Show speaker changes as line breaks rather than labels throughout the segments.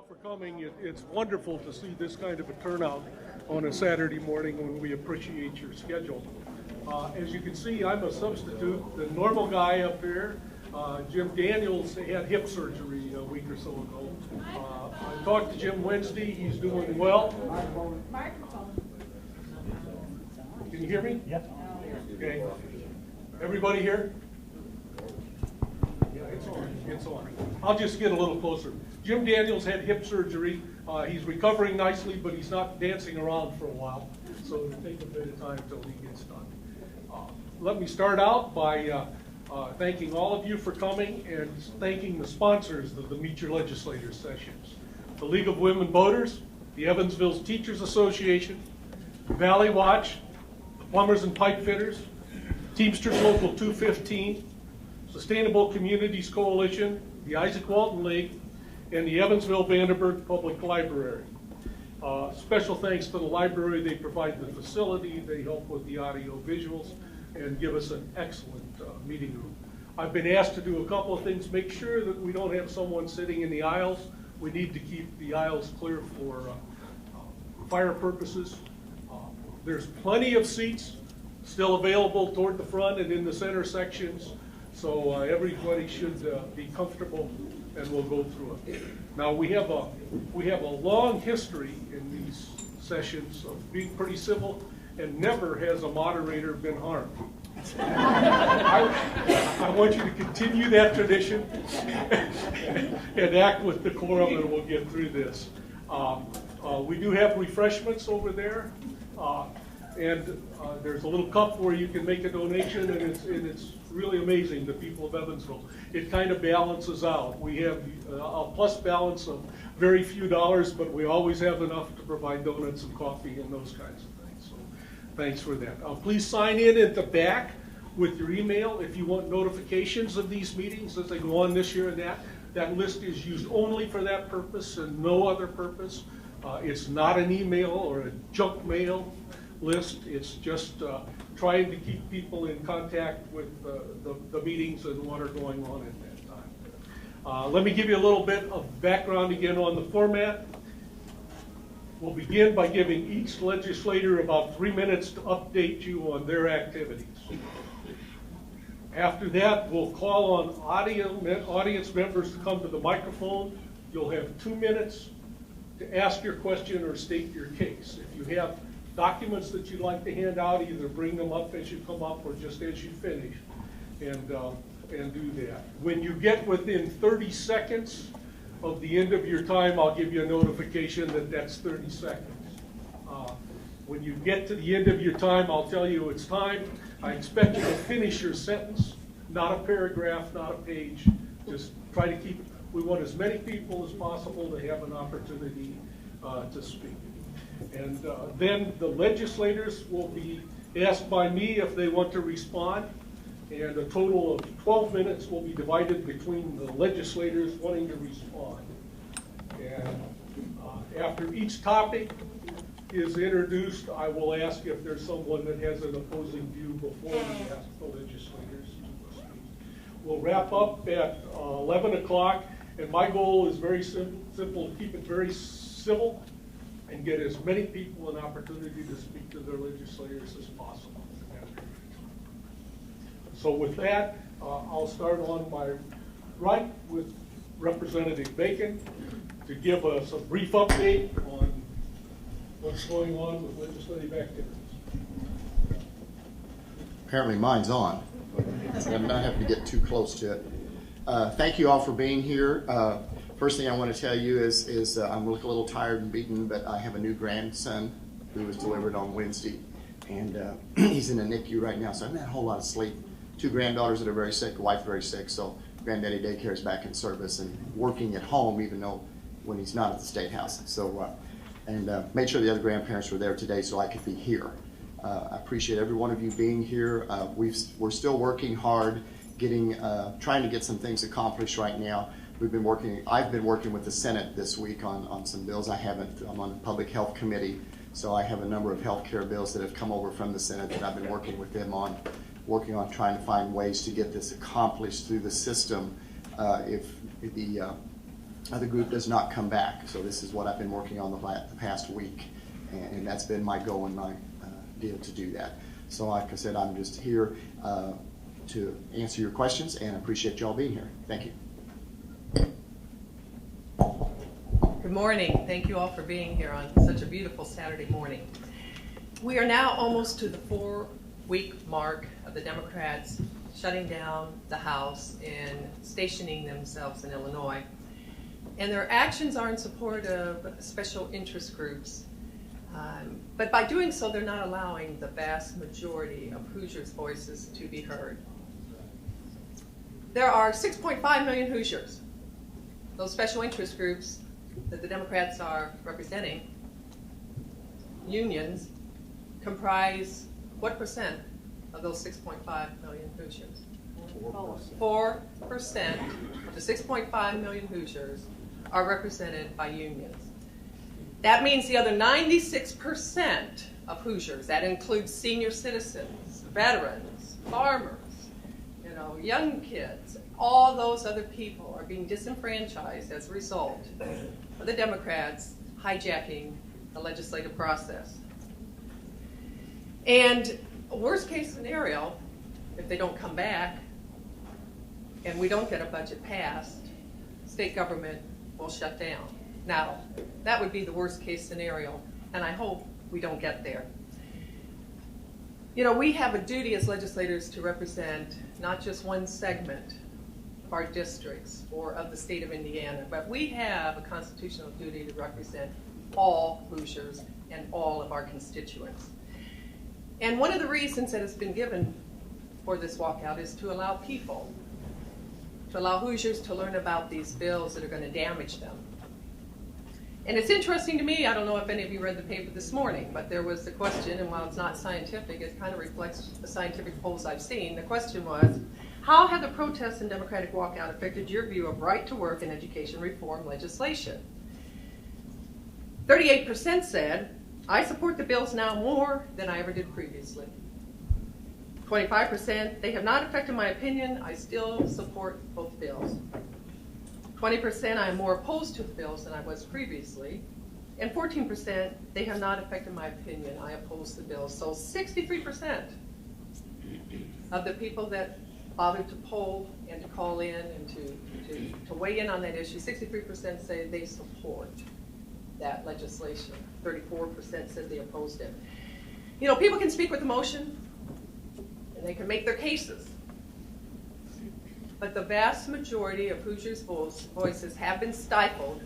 for coming. It's wonderful to see this kind of a turnout on a Saturday morning when we appreciate your schedule. As you can see, I'm a substitute. The normal guy up here, Jim Daniels, had hip surgery a week or so ago. I talked to Jim Wednesday. He's doing well. Can you hear me?
Yeah.
Okay. Everybody here? Yeah, it's on. It's on. I'll just get a little closer. Jim Daniels had hip surgery. He's recovering nicely, but he's not dancing around for a while, so it'll take a bit of time until he gets done. Let me start out by thanking all of you for coming and thanking the sponsors of the Meet Your Legislators sessions. The League of Women Voters, the Evansville Teachers Association, Valley Watch, the Plumbers and Pipe Fitters, Teamsters Local 215, Sustainable Communities Coalition, the Isaac Walton League, and the Evansville-Vanderburgh Public Library. Special thanks to the library. They provide the facility, they help with the audio visuals, and give us an excellent meeting room. I've been asked to do a couple of things. Make sure that we don't have someone sitting in the aisles. We need to keep the aisles clear for fire purposes. There's plenty of seats still available toward the front and in the center sections, so everybody should be comfortable, and we'll go through it. Now we have a long history in these sessions of being pretty civil, and never has a moderator been harmed. I want you to continue that tradition and act with decorum, and we'll get through this. We do have refreshments over there, and there's a little cup where you can make a donation, and it's really amazing, the people of Evansville. It kind of balances out. We have a plus balance of very few dollars, but we always have enough to provide donuts and coffee and those kinds of things. So thanks for that. Please sign in at the back with your email if you want notifications of these meetings as they go on this year and that. That list is used only for that purpose and no other purpose. It's not an email or a junk mail list. It's just trying to keep people in contact with the meetings and what are going on at that time. Let me give you a little bit of background again on the format. We'll begin by giving each legislator about 3 minutes to update you on their activities. After that, we'll call on audience members to come to the microphone. You'll have 2 minutes to ask your question or state your case. If you have documents that you'd like to hand out, either bring them up as you come up or just as you finish, and do that. When you get within 30 seconds of the end of your time, I'll give you a notification that that's 30 seconds. When you get to the end of your time, I'll tell you it's time. I expect you to finish your sentence, not a paragraph, not a page. Just try to keep, we want as many people as possible to have an opportunity to speak. And then the legislators will be asked by me if they want to respond, and a total of 12 minutes will be divided between the legislators wanting to respond. And after each topic is introduced, I will ask if there's someone that has an opposing view before we ask the legislators to speak. We'll wrap up at 11 o'clock, and my goal is very simple, keep it very civil and get as many people an opportunity to speak to their legislators as possible. So with that, I'll start on my right with Representative Bacon to give us a brief update on what's going on with legislative activities.
Apparently mine's on, but I'm not having to get too close to it. Thank you all for being here. First thing I want to tell you is I'm a little tired and beaten, but I have a new grandson who was delivered on Wednesday, and he's in a NICU right now, so I haven't had a whole lot of sleep. 2 granddaughters that are very sick, a wife very sick, so Granddaddy Daycare is back in service and working at home, even though when he's not at the State House. So, made sure the other grandparents were there today so I could be here. I appreciate every one of you being here. We're still working hard, trying to get some things accomplished right now. I've been working with the Senate this week on some bills. I'm on the Public Health Committee, so I have a number of health care bills that have come over from the Senate that I've been working with them on, trying to find ways to get this accomplished through the system. If the the group does not come back. So this is what I've been working on the past week, and that's been my goal and my deal to do that. So like I said, I'm just here to answer your questions, and I appreciate y'all being here. Thank you.
Good morning. Thank you all for being here on such a beautiful Saturday morning. We are now almost to the 4-week mark of the Democrats shutting down the House and stationing themselves in Illinois. And their actions are in support of special interest groups. But by doing so, they're not allowing the vast majority of Hoosiers' voices to be heard. There are 6.5 million Hoosiers. Those special interest groups that the Democrats are representing, unions, comprise what percent of those 6.5 million Hoosiers? 4% of the 6.5 million Hoosiers are represented by unions. That means the other 96% of Hoosiers, that includes senior citizens, veterans, farmers, young kids, all those other people are being disenfranchised as a result of the Democrats hijacking the legislative process. And worst case scenario, if they don't come back and we don't get a budget passed, state government will shut down. Now, that would be the worst case scenario, and I hope we don't get there. We have a duty as legislators to represent not just one segment of our districts or of the state of Indiana, but we have a constitutional duty to represent all Hoosiers and all of our constituents. And one of the reasons that has been given for this walkout is to allow people, to allow Hoosiers to learn about these bills that are going to damage them. And it's interesting to me, I don't know if any of you read the paper this morning, but there was the question, and while it's not scientific, it kind of reflects the scientific polls I've seen. The question was, how have the protests and Democratic walkout affected your view of right to work and education reform legislation? 38% said, I support the bills now more than I ever did previously. 25%, they have not affected my opinion, I still support both bills. 20%, I am more opposed to the bills than I was previously. And 14%, they have not affected my opinion, I oppose the bills. So 63% of the people that bothered to poll and to call in and to weigh in on that issue, 63% say they support that legislation. 34% said they opposed it. People can speak with emotion, and they can make their cases. But the vast majority of Hoosiers' voices have been stifled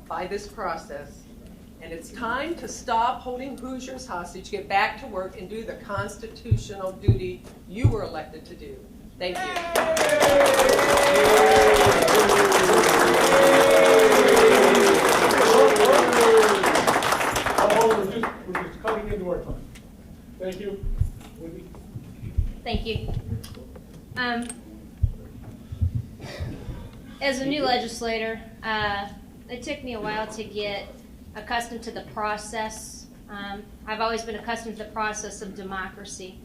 by this process. And it's time to stop holding Hoosiers hostage, get back to work, and do the constitutional duty you were elected to do. Thank you.
We're just cutting into our time. Thank you. Wendy?
Thank you. As a new legislator, it took me a while to get accustomed to the process. I've always been accustomed to the process of democracy.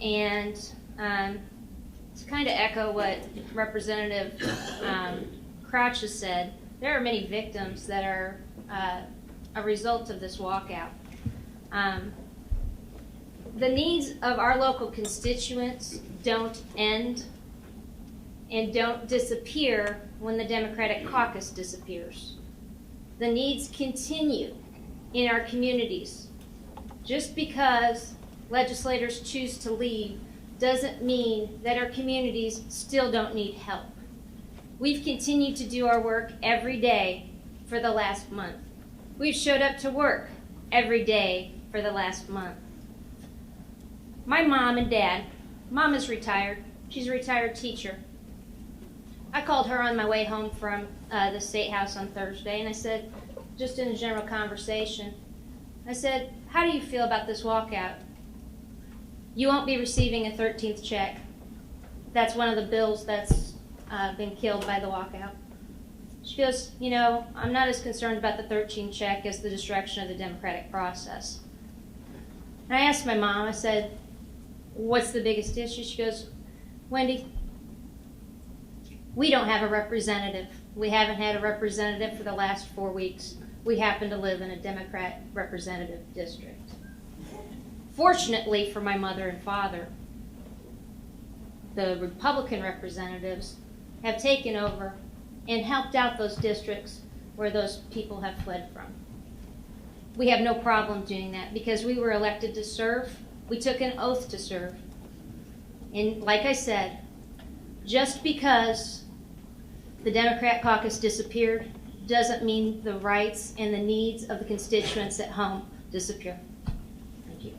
And to kind of echo what Representative Crouch has said, there are many victims that are a result of this walkout. The needs of our local constituents don't end and don't disappear when the Democratic caucus disappears. The needs continue in our communities. Just because legislators choose to leave doesn't mean that our communities still don't need help. We've continued to do our work every day for the last month. We've showed up to work every day for the last month. My mom and dad, Mom is retired. She's a retired teacher. I called her on my way home from the State House on Thursday, and I said, just in a general conversation, I said, how do you feel about this walkout? You won't be receiving a 13th check. That's one of the bills that's been killed by the walkout. She goes, I'm not as concerned about the 13th check as the destruction of the democratic process. And I asked my mom, I said, what's the biggest issue? She goes, Wendy, we don't have a representative We haven't had a representative for the last 4 weeks. We happen to live in a Democrat representative district. Fortunately for my mother and father, the Republican representatives have taken over and helped out those districts where those people have fled from. We have no problem doing that because we were elected to serve. We took an oath to serve. And like I said, just because the Democrat caucus disappeared doesn't mean the rights and the needs of the constituents at home disappear. Thank you.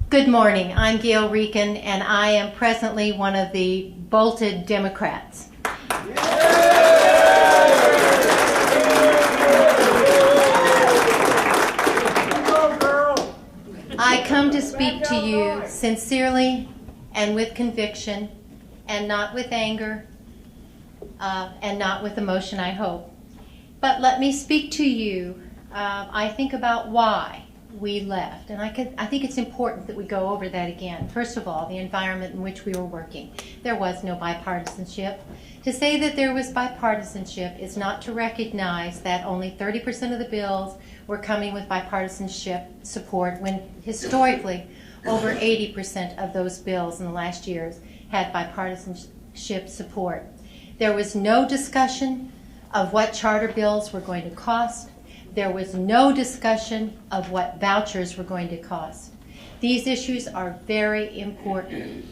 Good morning. I'm Gail Rieken, and I am presently one of the bolted Democrats. I come to speak to you sincerely and with conviction, and not with anger, and not with emotion, I hope. But let me speak to you. I think about why we left, and I think it's important that we go over that again. First of all, the environment in which we were working. There was no bipartisanship. To say that there was bipartisanship is not to recognize that only 30% of the bills were coming with bipartisanship support, when historically over 80% of those bills in the last years had bipartisanship support. There was no discussion of what charter bills were going to cost. There was no discussion of what vouchers were going to cost. These issues are very important.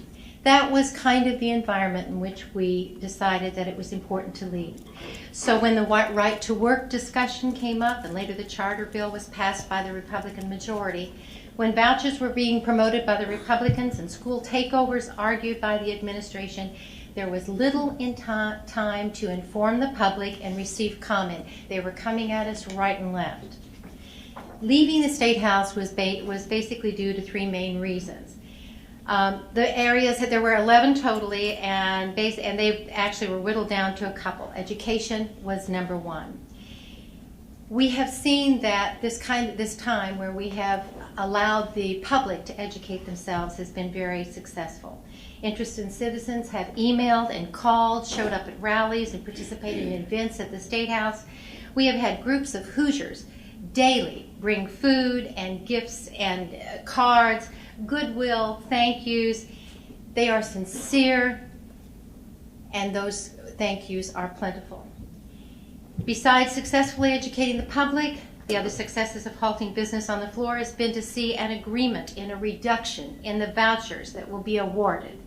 That was kind of the environment in which we decided that it was important to lead. So when the right to work discussion came up, and later the charter bill was passed by the Republican majority, when vouchers were being promoted by the Republicans and school takeovers argued by the administration, there was little in time to inform the public and receive comment. They were coming at us right and left. Leaving the State House was basically due to three main reasons. The areas, there were 11 totally, and they actually were whittled down to a couple. Education was number one. We have seen that this time where we have allowed the public to educate themselves has been very successful. Interested citizens have emailed and called, showed up at rallies, and participated in events at the State House. We have had groups of Hoosiers daily bring food and gifts and cards, goodwill, thank yous. They are sincere, and those thank yous are plentiful. Besides successfully educating the public, the other successes of halting business on the floor has been to see an agreement in a reduction in the vouchers that will be awarded.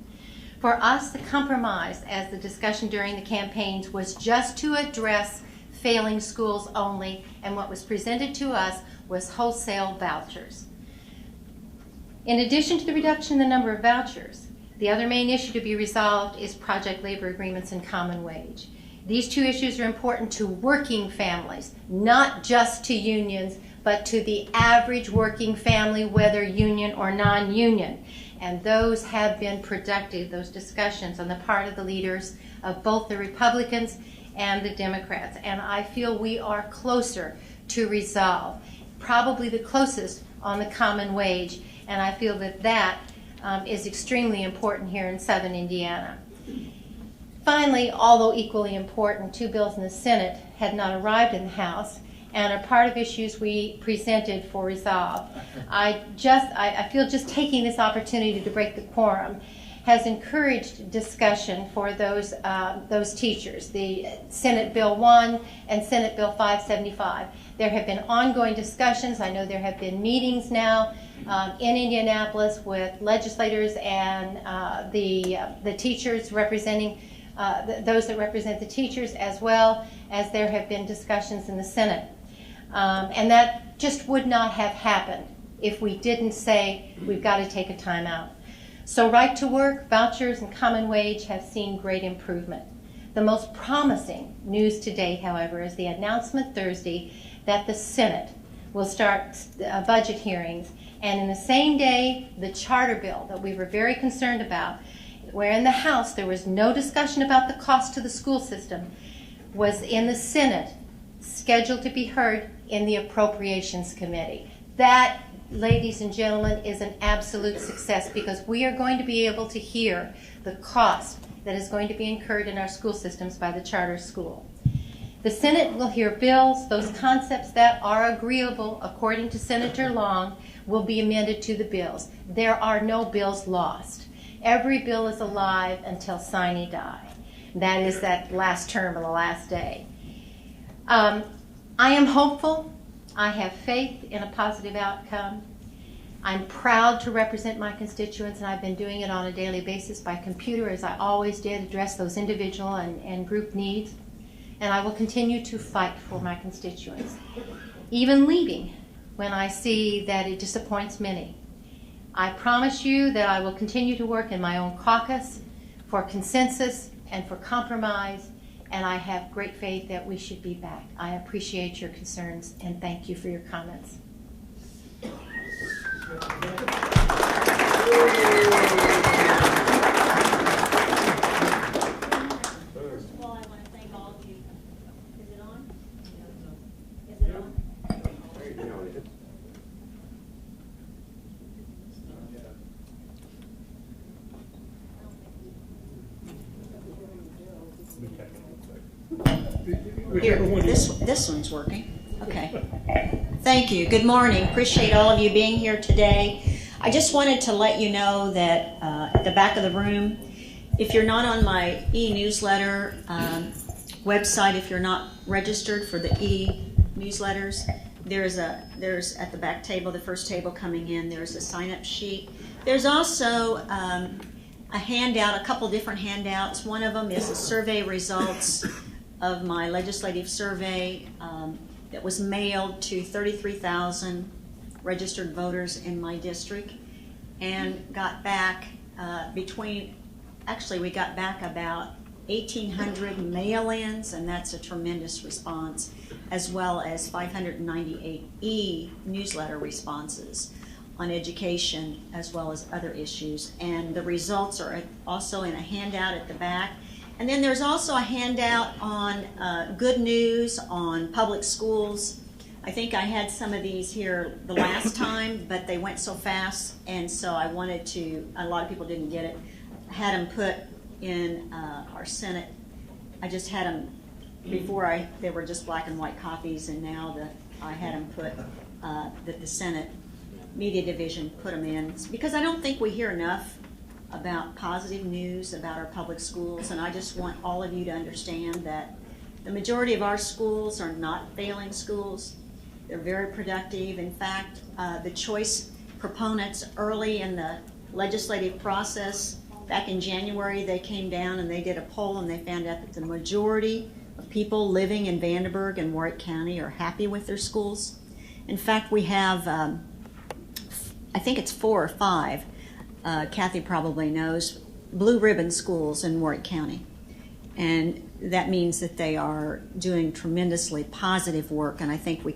For us, the compromise, as the discussion during the campaigns, was just to address failing schools only, and what was presented to us was wholesale vouchers. In addition to the reduction in the number of vouchers, the other main issue to be resolved is project labor agreements and common wage. These two issues are important to working families, not just to unions, but to the average working family, whether union or non-union. And those have been productive, those discussions on the part of the leaders of both the Republicans and the Democrats. And I feel we are closer to resolve, probably the closest on the common wage. And I feel that that is extremely important here in Southern Indiana. Finally, although equally important, two bills in the Senate had not arrived in the House and are part of issues we presented for resolve. I feel just taking this opportunity to break the quorum has encouraged discussion for those teachers, the Senate Bill 1 and Senate Bill 575. There have been ongoing discussions. I know there have been meetings now in Indianapolis with legislators and the teachers representing those that represent the teachers, as well as there have been discussions in the Senate. And that just would not have happened if we didn't say we've got to take a time out. So right to work, vouchers, and common wage have seen great improvement. The most promising news today, however, is the announcement Thursday that the Senate will start budget hearings, and in the same day, the charter bill that we were very concerned about, where in the House there was no discussion about the cost to the school system, was in the Senate scheduled to be heard in the Appropriations Committee. That ladies and gentlemen, is an absolute success because we are going to be able to hear the cost that is going to be incurred in our school systems by the charter school. The Senate will hear bills. Those concepts that are agreeable, according to Senator Long, will be amended to the bills. There are no bills lost. Every bill is alive until sine die. That is that last term or the last day. I am hopeful. I have faith in a positive outcome. I'm proud to represent my constituents, and I've been doing it on a daily basis by computer, as I always did, address those individual and group needs. And I will continue to fight for my constituents, even leaving when I see that it disappoints many. I promise you that I will continue to work in my own caucus for consensus and for compromise, and I have great faith that we should be back. I appreciate your concerns, and thank you for your comments.
First of all, I want to thank all of you. Is it on? Is it on?
Here, this one's working. Okay. Thank you. Good morning. Appreciate all of you being here today. I just wanted to let you know that at the back of the room, if you're not on my e-newsletter website, if you're not registered for the e-newsletters, there's at the back table, the first table coming in, there's a sign-up sheet. There's also a handout, a couple different handouts. One of them is the survey results of my legislative survey that was mailed to 33,000 registered voters in my district, and got back we got back about 1,800 mail-ins, and that's a tremendous response, as well as 598 e-newsletter responses on education as well as other issues. And the results are also in a handout at the back. And then there's also a handout on good news on public schools. I think I had some of these here the last time, but they went so fast, and so I wanted to, a lot of people didn't get it. I had them put in our Senate. I just had them before they were just black and white copies, and now I had them put, that the Senate Media Division put them in, because I don't think we hear enough about positive news about our public schools, and I just want all of you to understand that the majority of our schools are not failing schools. They're very productive. In fact, the choice proponents early in the legislative process, back in January, they came down and they did a poll, and they found out that the majority of people living in Vandenberg and Warwick County are happy with their schools. In fact, we have, I think it's 4 or 5, Kathy probably knows, blue ribbon schools in Warwick County. And that means that they are doing tremendously positive work, and I think we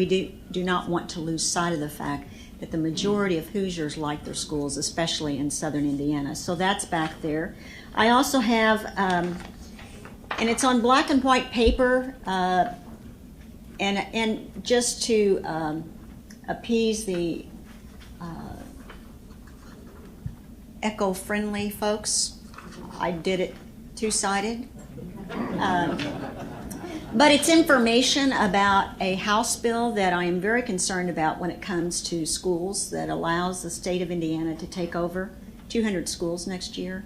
do not want to lose sight of the fact that the majority of Hoosiers like their schools, especially in southern Indiana. So that's back there. I also have, and it's on black and white paper, and just to appease the eco-friendly folks, I did it two-sided. But it's information about a House bill that I am very concerned about when it comes to schools, that allows the state of Indiana to take over 200 schools next year,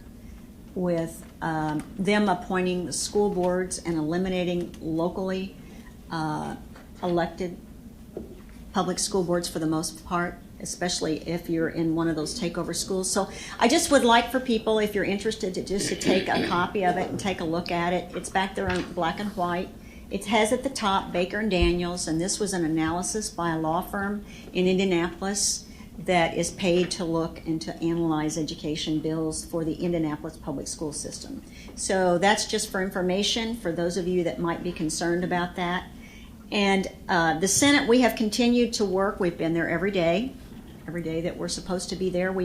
with them appointing the school boards and eliminating locally elected public school boards for the most part, especially if you're in one of those takeover schools. So I just would like for people, if you're interested, to take a copy of it and take a look at it. It's back there in black and white. It has at the top Baker and Daniels, and this was an analysis by a law firm in Indianapolis that is paid to look and to analyze education bills for the Indianapolis public school system. So that's just for information for those of you that might be concerned about that. And the Senate, we have continued to work. We've been there every day that we're supposed to be there.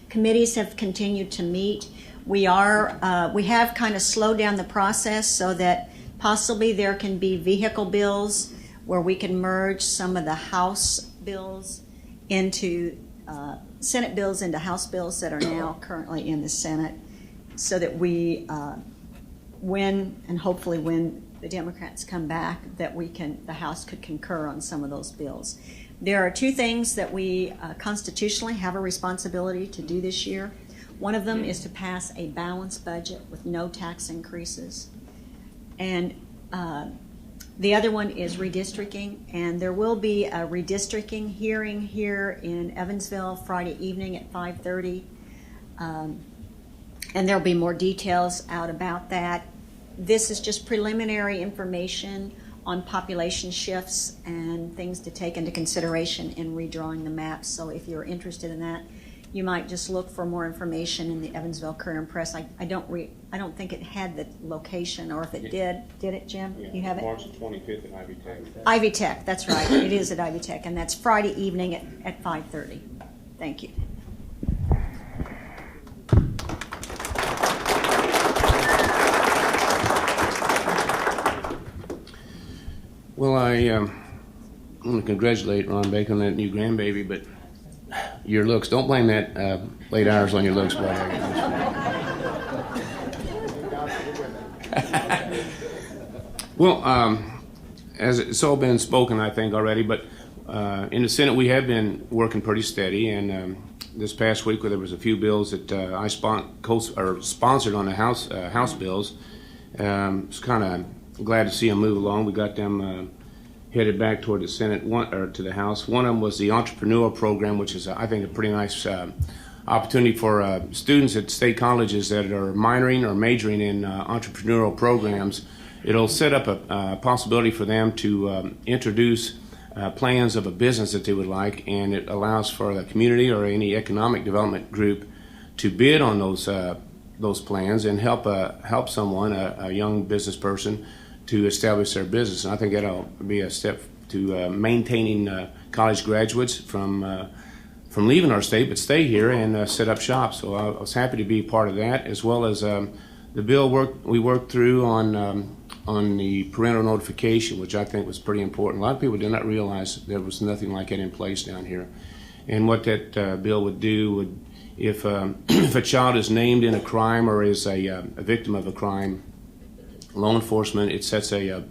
Committees have continued to meet. We have kind of slowed down the process so that possibly there can be vehicle bills where we can merge some of the House bills into Senate bills, into House bills that are now currently in the Senate, so that we, when and hopefully when the Democrats come back, that the House could concur on some of those bills. There are two things that we constitutionally have a responsibility to do this year. One of them is to pass a balanced budget with no tax increases. And the other one is redistricting, and there will be a redistricting hearing here in Evansville Friday evening at 5:30, and there'll be more details out about that. This is just preliminary information on population shifts and things to take into consideration in redrawing the maps. So if you're interested in that, you might just look for more information in the Evansville Courier and Press. I don't think it had the location, or if it did it, Jim?
Yeah,
you have it?
March 25th at Ivy Tech.
Ivy Tech, that's right. It is at Ivy Tech, and that's Friday evening at 5:30. Thank you.
Well, I want to congratulate Ron Bacon on that new grandbaby, but your looks, don't blame that late hours on your looks, boy. Well, as it's all been spoken, I think, already, but in the Senate we have been working pretty steady, and this past week where there was a few bills that I sponsored on the House bills, it's kind of glad to see them move along. We got them headed back toward the Senate, to the House. One of them was the entrepreneurial program, which is, I think, a pretty nice opportunity for students at state colleges that are minoring or majoring in entrepreneurial programs. It'll set up a possibility for them to introduce plans of a business that they would like, and it allows for the community or any economic development group to bid on those plans and help someone, a young business person, to establish their business. And I think that'll be a step to maintaining college graduates from leaving our state but stay here and set up shop. So I was happy to be part of that, as well as the bill we worked through on the parental notification, which I think was pretty important. A lot of people did not realize there was nothing like it in place down here. And what that bill would do if a child is named in a crime or is a victim of a crime, law enforcement, it sets a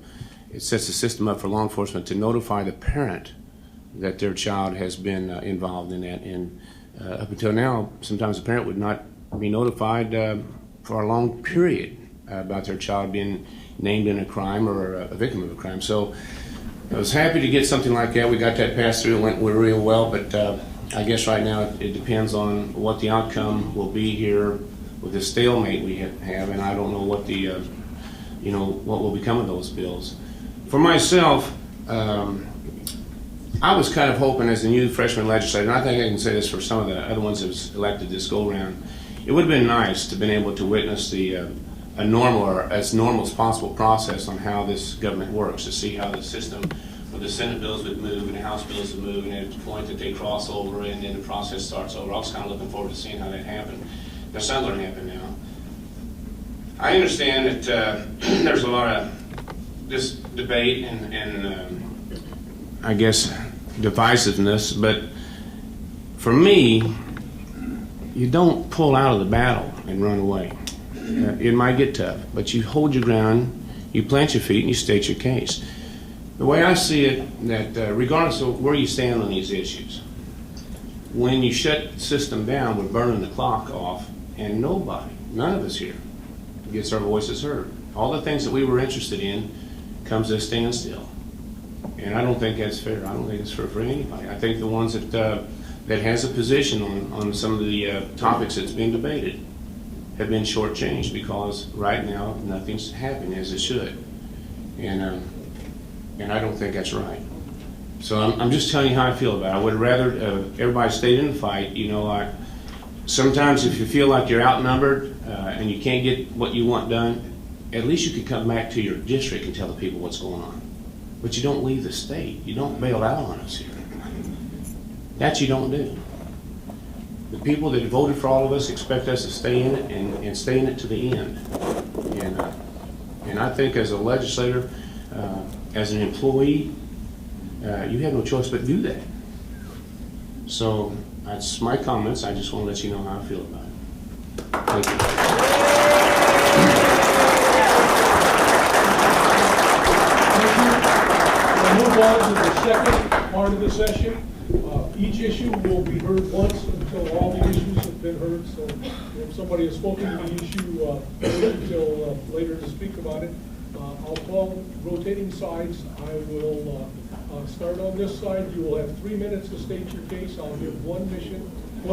system up for law enforcement to notify the parent that their child has been involved in that. And up until now, sometimes the parent would not be notified for a long period about their child being named in a crime or a victim of a crime. So I was happy to get something like that. We got that passed through. It went real well, but I guess right now it depends on what the outcome will be here with the stalemate we have, and I don't know what what will become of those bills. For myself, I was kind of hoping as a new freshman legislator, and I think I can say this for some of the other ones that was elected this go round, it would have been nice to have been able to witness a normal or as normal as possible process on how this government works, to see how the system where the Senate bills would move and the House bills would move, and at the point that they cross over and then the process starts over. I was kind of looking forward to seeing how that happened. That's not going to happen now. I understand that there's a lot of this debate and I guess divisiveness, but for me, you don't pull out of the battle and run away. It might get tough, but you hold your ground, you plant your feet, and you state your case. The way I see it, that regardless of where you stand on these issues, when you shut the system down, we're burning the clock off, and none of us here, gets our voices heard. All the things that we were interested in comes to a standstill. And I don't think that's fair. I don't think it's fair for anybody. I think the ones that has a position on some of the topics that's being debated have been shortchanged, because right now nothing's happening as it should. And I don't think that's right. So I'm just telling you how I feel about it. I would rather everybody stayed in the fight. Sometimes if you feel like you're outnumbered and you can't get what you want done, at least you could come back to your district and tell the people what's going on. But you don't leave the state. You don't bail out on us here. That you don't do. The people that voted for all of us expect us to stay in it and stay in it to the end. And I think as a legislator, as an employee, you have no choice but do that. So that's my comments. I just want to let you know how I feel about it. Thank you.
We'll move on to the second part of the session. Each issue will be heard once until all the issues have been heard. So if somebody has spoken to the issue, wait until later to speak about it. I'll call rotating sides. I will start on this side. You will have 3 minutes to state your case. I'll give 1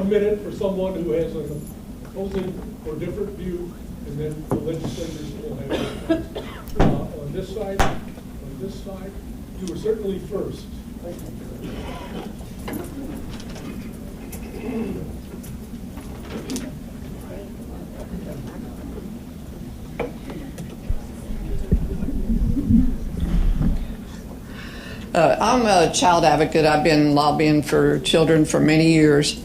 minute for someone who has an opposing or different view, and then the legislators will have on this side. On this side, you were certainly first. Thank you.
I'm a child advocate. I've been lobbying for children for many years,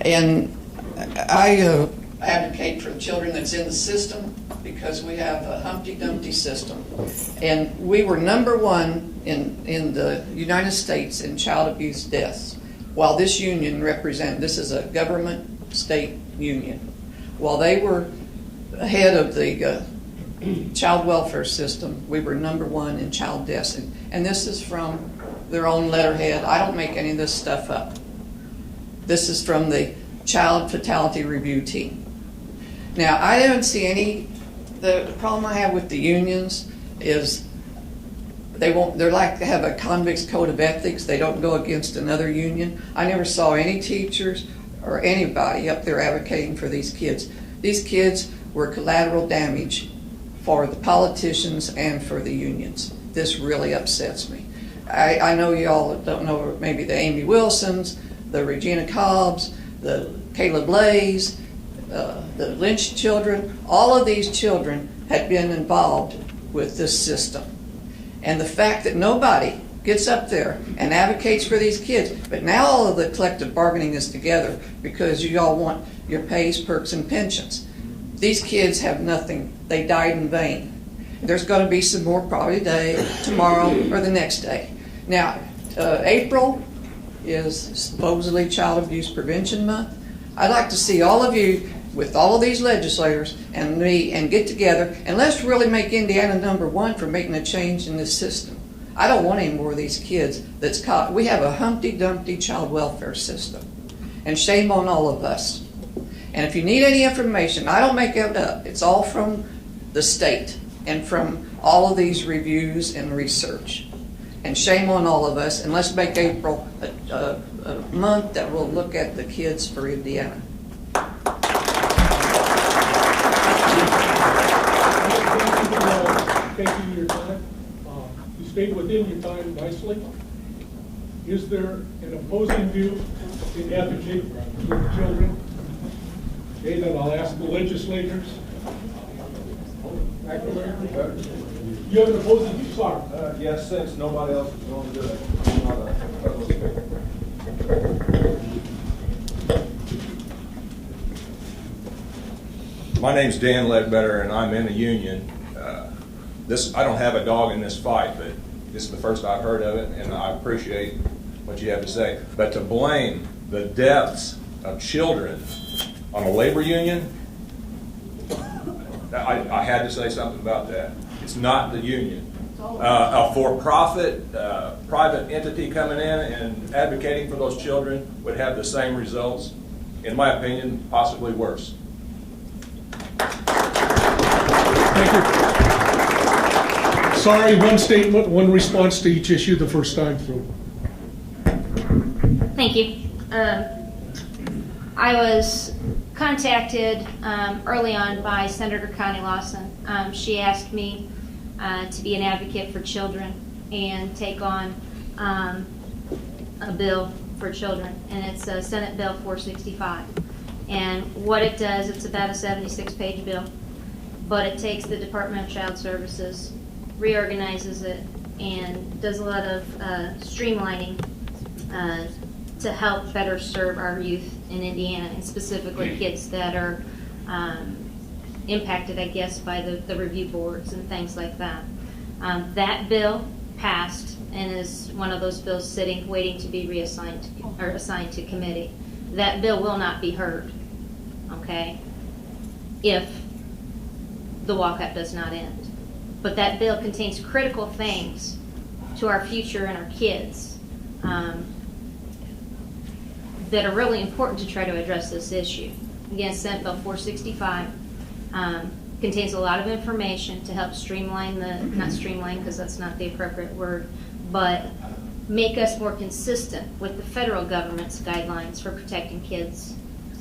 and I advocate for children that's in the system because we have a Humpty Dumpty system, and we were #1 in the United States in child abuse deaths. While this union this is a government state union, while they were ahead of the child welfare system, we were #1 in child deaths. And this is from their own letterhead. I don't make any of this stuff up. This is from the Child Fatality Review Team. Now, I don't see the problem I have with the unions is they're like to have a convict's code of ethics. They don't go against another union. I never saw any teachers or anybody up there advocating for these kids. These kids were collateral damage for the politicians and for the unions. This really upsets me. I know y'all don't know maybe the Amy Wilsons, the Regina Cobbs, the Kayla Blaze, the Lynch children. All of these children had been involved with this system. And the fact that nobody gets up there and advocates for these kids, but now all of the collective bargaining is together because you all want your pays, perks, and pensions. These kids have nothing. They died in vain. There's going to be some more probably today, tomorrow, or the next day. Now, April is supposedly Child Abuse Prevention Month. I'd like to see all of you with all of these legislators and me and get together and let's really make Indiana #1 for making a change in this system. I don't want any more of these kids that's caught. We have a Humpty Dumpty child welfare system, and shame on all of us. And if you need any information, I don't make it up. It's all from the state and from all of these reviews and research. And shame on all of us, and let's make April a month that will look at the kids for Indiana.
Taking your time. You stayed within your time nicely. Is there an opposing view in advocating for the children? Okay, then I'll ask the legislators. You have an opposing view, sorry.
Yes, since nobody else is going to do it. I'm not a fellow speaker. My name's Dan Ledbetter, and I'm in the union. I don't have a dog in this fight, but this is the first I've heard of it, and I appreciate what you have to say. But to blame the deaths of children on a labor union, I had to say something about that. It's not the union. A for-profit, private entity coming in and advocating for those children would have the same results, in my opinion, possibly worse.
Thank you. Sorry, one statement, one response to each issue the first time through.
Thank you. I was contacted early on by Senator Connie Lawson. She asked me to be an advocate for children and take on a bill for children, and it's Senate Bill 465. And what it does, it's about a 76-page bill, but it takes the Department of Child Services, reorganizes it, and does a lot of streamlining to help better serve our youth in Indiana, and specifically kids that are impacted, I guess, by the review boards and things like that. That bill passed and is one of those bills sitting, waiting to be reassigned or assigned to committee. That bill will not be heard, okay, if the walkout does not end. But that bill contains critical things to our future and our kids that are really important to try to address this issue. Again, Senate Bill 465 contains a lot of information to help streamline not streamline because that's not the appropriate word, but make us more consistent with the federal government's guidelines for protecting kids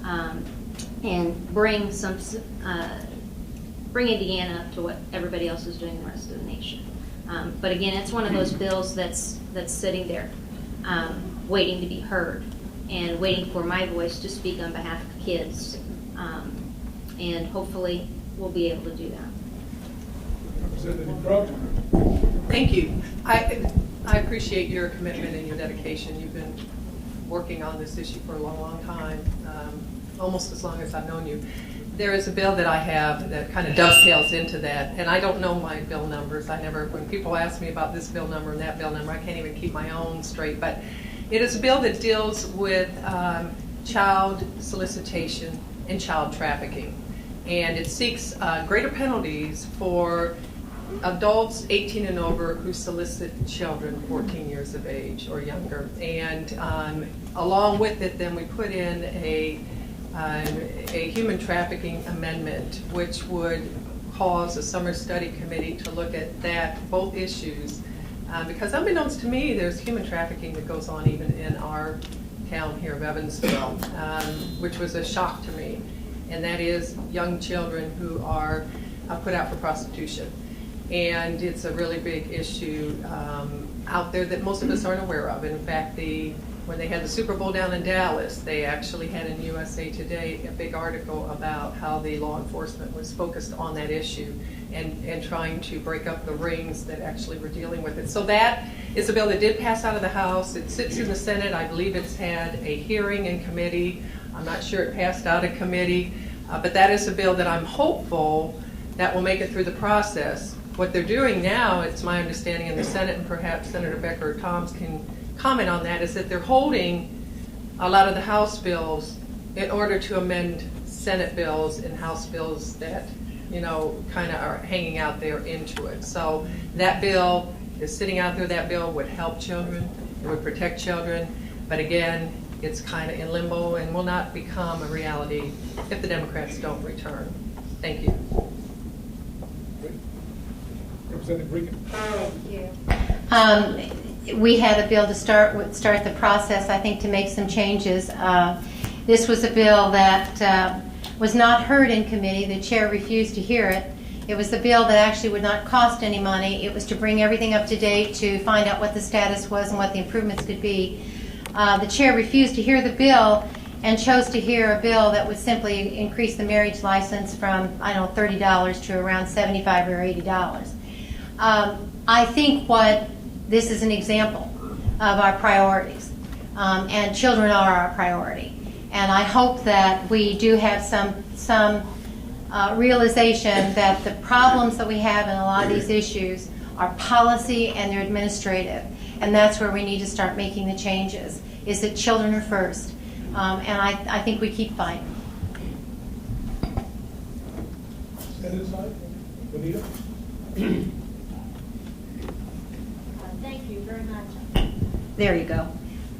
and bring Indiana up to what everybody else is doing in the rest of the nation. But again, it's one of those bills that's sitting there waiting to be heard and waiting for my voice to speak on behalf of kids. And hopefully we'll be able to do that.
Representative Brooke.
Thank you. I appreciate your commitment and your dedication. You've been working on this issue for a long, long time, almost as long as I've known you. There is a bill that I have that kind of dovetails into that, and I don't know my bill numbers. When people ask me about this bill number and that bill number, I can't even keep my own straight, but it is a bill that deals with child solicitation and child trafficking, and it seeks greater penalties for adults 18 and over who solicit children 14 years of age or younger. And along with it, then we put in a human trafficking amendment, which would cause a summer study committee to look at both issues. Because unbeknownst to me, there's human trafficking that goes on even in our town here of Evansville, which was a shock to me. And that is young children who are put out for prostitution. And it's a really big issue out there that most of us aren't aware of. And in fact, when they had the Super Bowl down in Dallas, they actually had in USA Today a big article about how the law enforcement was focused on that issue and trying to break up the rings that actually were dealing with it. So that is a bill that did pass out of the House. It sits in the Senate. I believe it's had a hearing in committee. I'm not sure it passed out of committee, but that is a bill that I'm hopeful that will make it through the process. What they're doing now, it's my understanding in the Senate, and perhaps Senator Becker or Toms can comment on that, is that they're holding a lot of the House bills in order to amend Senate bills and House bills that, kind of are hanging out there into it. So that bill is sitting out there. That bill would help children. It would protect children. But again, it's kind of in limbo and will not become a reality if the Democrats don't return. Thank you.
Representative Regan.
We had a bill to start the process, I think, to make some changes. This was a bill that was not heard in committee. The chair refused to hear it. It was a bill that actually would not cost any money. It was to bring everything up to date, to find out what the status was and what the improvements could be. The chair refused to hear the bill and chose to hear a bill that would simply increase the marriage license from, $30 to around $75 or $80. I think this is an example of our priorities, and children are our priority. And I hope that we do have some realization that the problems that we have in a lot of these issues are policy and they're administrative. And that's where we need to start making the changes, is that children are first. And I think we keep fighting.
Senate side, Bonita.
Thank you very much.
There you go.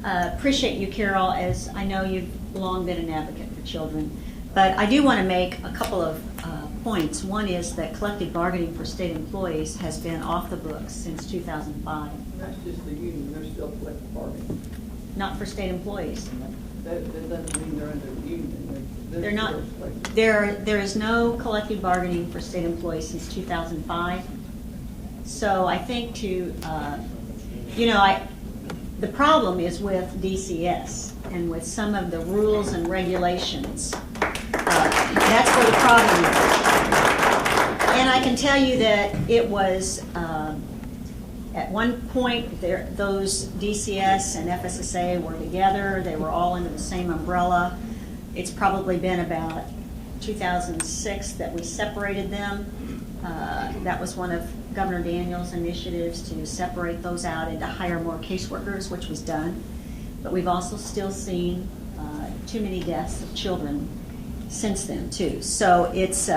Appreciate you, Carol, as I know you've long been an advocate for children. But I do want to make a couple of points. One is that collective bargaining for state employees has been off the books since 2005.
That's just the union, they're still collective bargaining.
Not for state employees.
That doesn't mean they're under the union.
They're not.
still collective.
There is no collective bargaining for state employees since 2005. So I think the problem is with DCS and with some of the rules and regulations. That's where the problem is. And I can tell you that it was, at one point, those DCS and FSSA were together. They were all under the same umbrella. It's probably been about 2006 that we separated them. That was one of Governor Daniels' initiatives to separate those out and to hire more caseworkers, which was done. But we've also still seen too many deaths of children since then too. So it's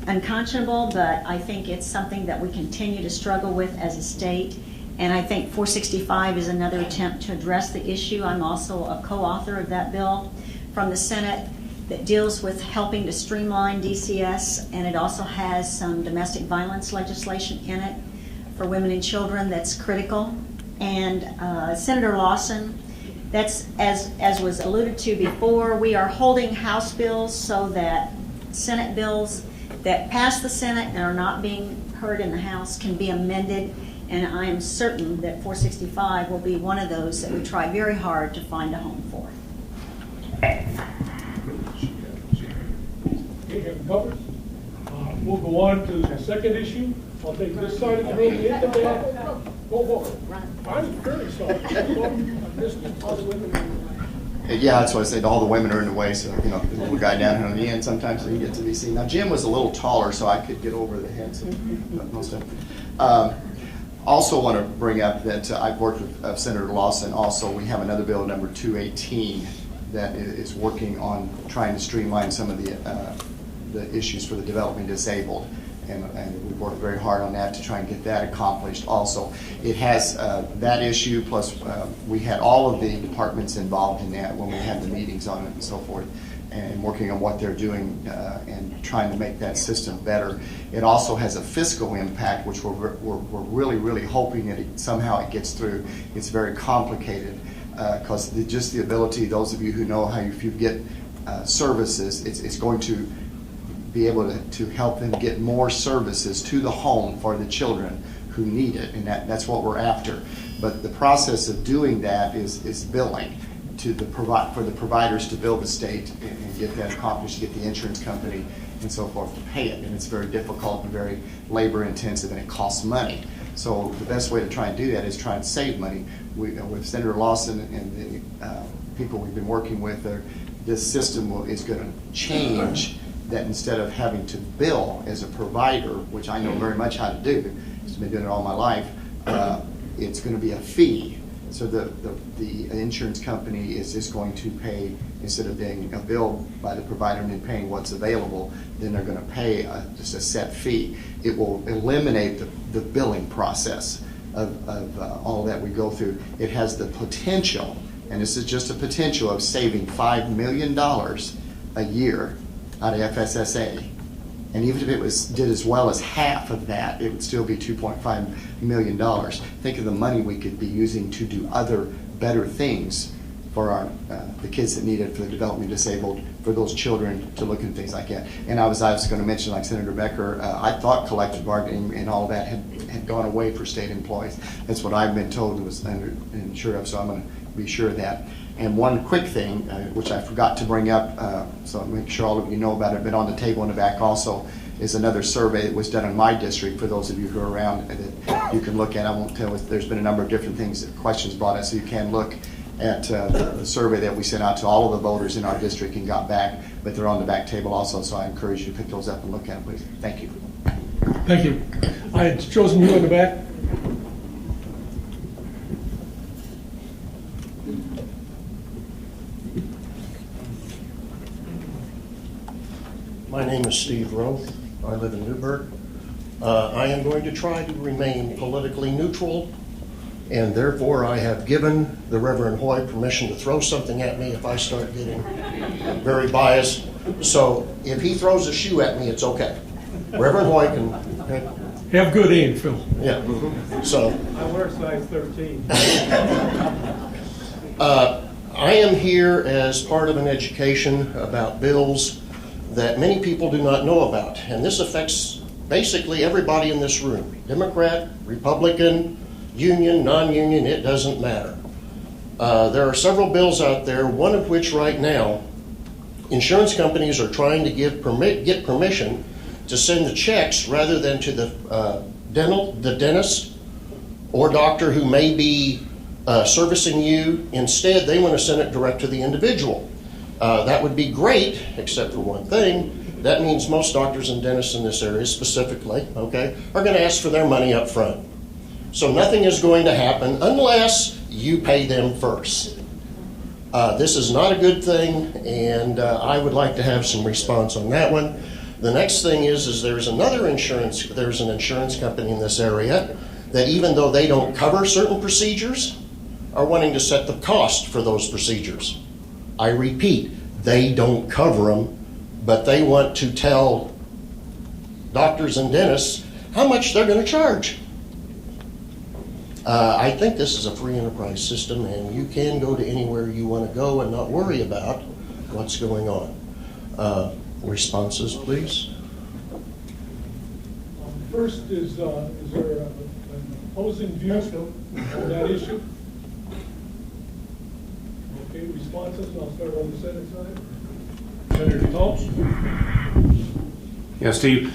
unconscionable, but I think it's something that we continue to struggle with as a state. And I think 465 is another attempt to address the issue. I'm also a co-author of that bill from the Senate that deals with helping to streamline DCS, and it also has some domestic violence legislation in it for women and children that's critical. And Senator Lawson, that's, as was alluded to before, we are holding House bills so that Senate bills that pass the Senate and are not being heard in the House can be amended, and I am certain that 465 will be one of those that we try very hard to find a home for.
Okay, have it covered. We'll go on to the second issue. I'll take this side of the room in the back. Go. I'm very sorry. I missed it. All the women.
Yeah, that's what I said. All the women are in the way, so the little guy down here on the end sometimes he gets to be seen. Now Jim was a little taller, so I could get over the heads of most of them. Also want to bring up that I've worked with Senator Lawson. Also, we have another bill, number 218, that is working on trying to streamline some of the issues for the developmentally disabled. And we've worked very hard on that to try and get that accomplished also. It has that issue, plus we had all of the departments involved in that when we had the meetings on it and so forth, and working on what they're doing and trying to make that system better. It also has a fiscal impact, which we're really, really hoping that somehow it gets through. It's very complicated because just the ability, those of you who know how if you get services, it's going to be able to help them get more services to the home for the children who need it, and that's what we're after. But the process of doing that is billing to for the providers to bill the state and get that accomplished, get the insurance company and so forth to pay it. And it's very difficult and very labor intensive, and it costs money. So the best way to try and do that is try and save money. With Senator Lawson and the people we've been working with, this system is going to change that instead of having to bill as a provider, which I know very much how to do, I've been doing it all my life, it's going to be a fee. So the insurance company is just going to pay, instead of being a bill by the provider and then paying what's available, then they're going to pay just a set fee. It will eliminate the billing process of all that we go through. It has the potential, and this is just a potential, of saving $5 million a year out of FSSA. And even if it did as well as half of that, it would still be $2.5 million. Think of the money we could be using to do other better things for the kids that need it, for the developmentally disabled, for those children to look at things like that. And I was going to mention, like Senator Becker, I thought collective bargaining and all of that had gone away for state employees. That's what I've been told and was sure of, so I'm going to be sure of that. And one quick thing, which I forgot to bring up, so I'll make sure all of you know about it, but on the table in the back also is another survey that was done in my district for those of you who are around that you can look at. I won't tell you, there's been a number of different things that questions brought us, so you can look at the survey that we sent out to all of the voters in our district and got back, but they're on the back table also, so I encourage you to pick those up and look at them, please. Thank you.
Thank you. I had chosen you in the back.
My name is Steve Roth. I live in Newburgh. I am going to try to remain politically neutral, and therefore I have given the Reverend Hoy permission to throw something at me if I start getting very biased. So if he throws a shoe at me, it's okay. Reverend Hoy can... Okay.
Have good aim, Phil.
Yeah. So
I wear size 13.
I am here as part of an education about bills that many people do not know about, and this affects basically everybody in this room. Democrat, Republican, union, non-union, it doesn't matter. There are several bills out there, one of which right now, insurance companies are trying to get permission to send the checks rather than to the dentist or doctor who may be servicing you. Instead, they want to send it direct to the individual. That would be great, except for one thing. that means most doctors and dentists in this area specifically, okay, are going to ask for their money up front. So nothing is going to happen unless you pay them first. This is not a good thing, and I would like to have some response on that one. The next thing is there's an insurance company in this area that, even though they don't cover certain procedures, are wanting to set the cost for those procedures. I repeat, they don't cover them, but they want to tell doctors and dentists how much they're going to charge. I think this is a free enterprise system, and you can go to anywhere you want to go and not worry about what's going on. Responses, please.
First, is there an opposing view on that issue? Okay, responses, and I'll start on the Senate side. Senator Thompson.
Yeah, Steve,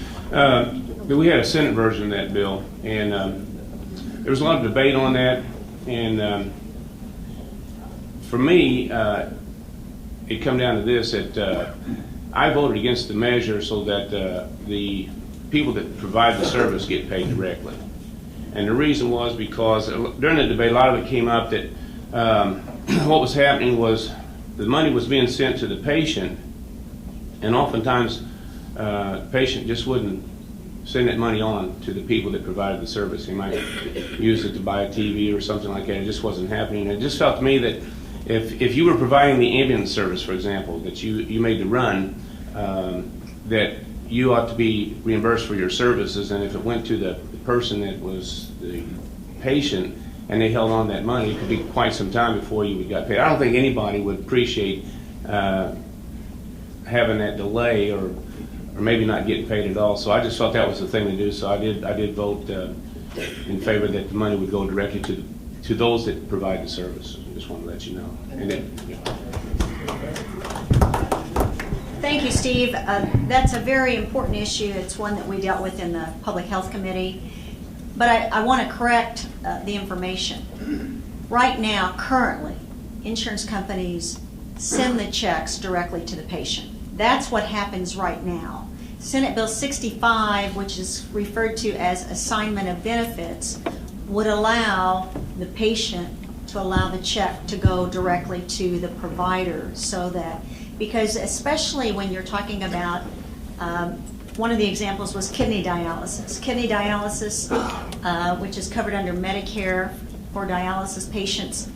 we had a Senate version of that bill, and there was a lot of debate on that, and for me, it come down to this, that I voted against the measure so that the people that provide the service get paid directly. And the reason was because during the debate, a lot of it came up that what was happening was the money was being sent to the patient, and oftentimes the patient just wouldn't send that money on to the people that provided the service. He might use it to buy a TV or something like that. It just wasn't happening. It just felt to me that if you were providing the ambulance service, for example, that you made the run, that you ought to be reimbursed for your services, and if it went to the person that was the patient and they held on that money, it could be quite some time before you got paid. I don't think anybody would appreciate having that delay or maybe not getting paid at all. So I just thought that was the thing to do. So I did vote in favor that the money would go directly to those that provide the service. Just want to let you know. And then,
Thank you, Steve. That's a very important issue. It's one that we dealt with in the Public Health Committee. But I want to correct the information. Right now, currently, insurance companies send the checks directly to the patient. That's what happens right now. Senate Bill 65, which is referred to as assignment of benefits, would allow the patient to allow the check to go directly to the provider, so that, because especially when you're talking about, one of the examples was kidney dialysis. Kidney dialysis, which is covered under Medicare for dialysis patients,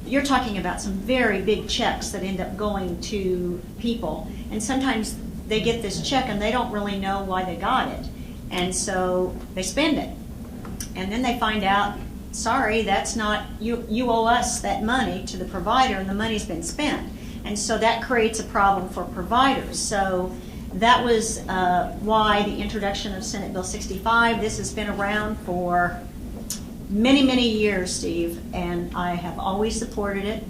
you're talking about some very big checks that end up going to people. And sometimes they get this check and they don't really know why they got it. And so they spend it. And then they find out, sorry, that's not, you owe us that money to the provider, and the money's been spent. And so that creates a problem for providers. So that was why the introduction of Senate Bill 65. This has been around for many, many years, Steve, and I have always supported it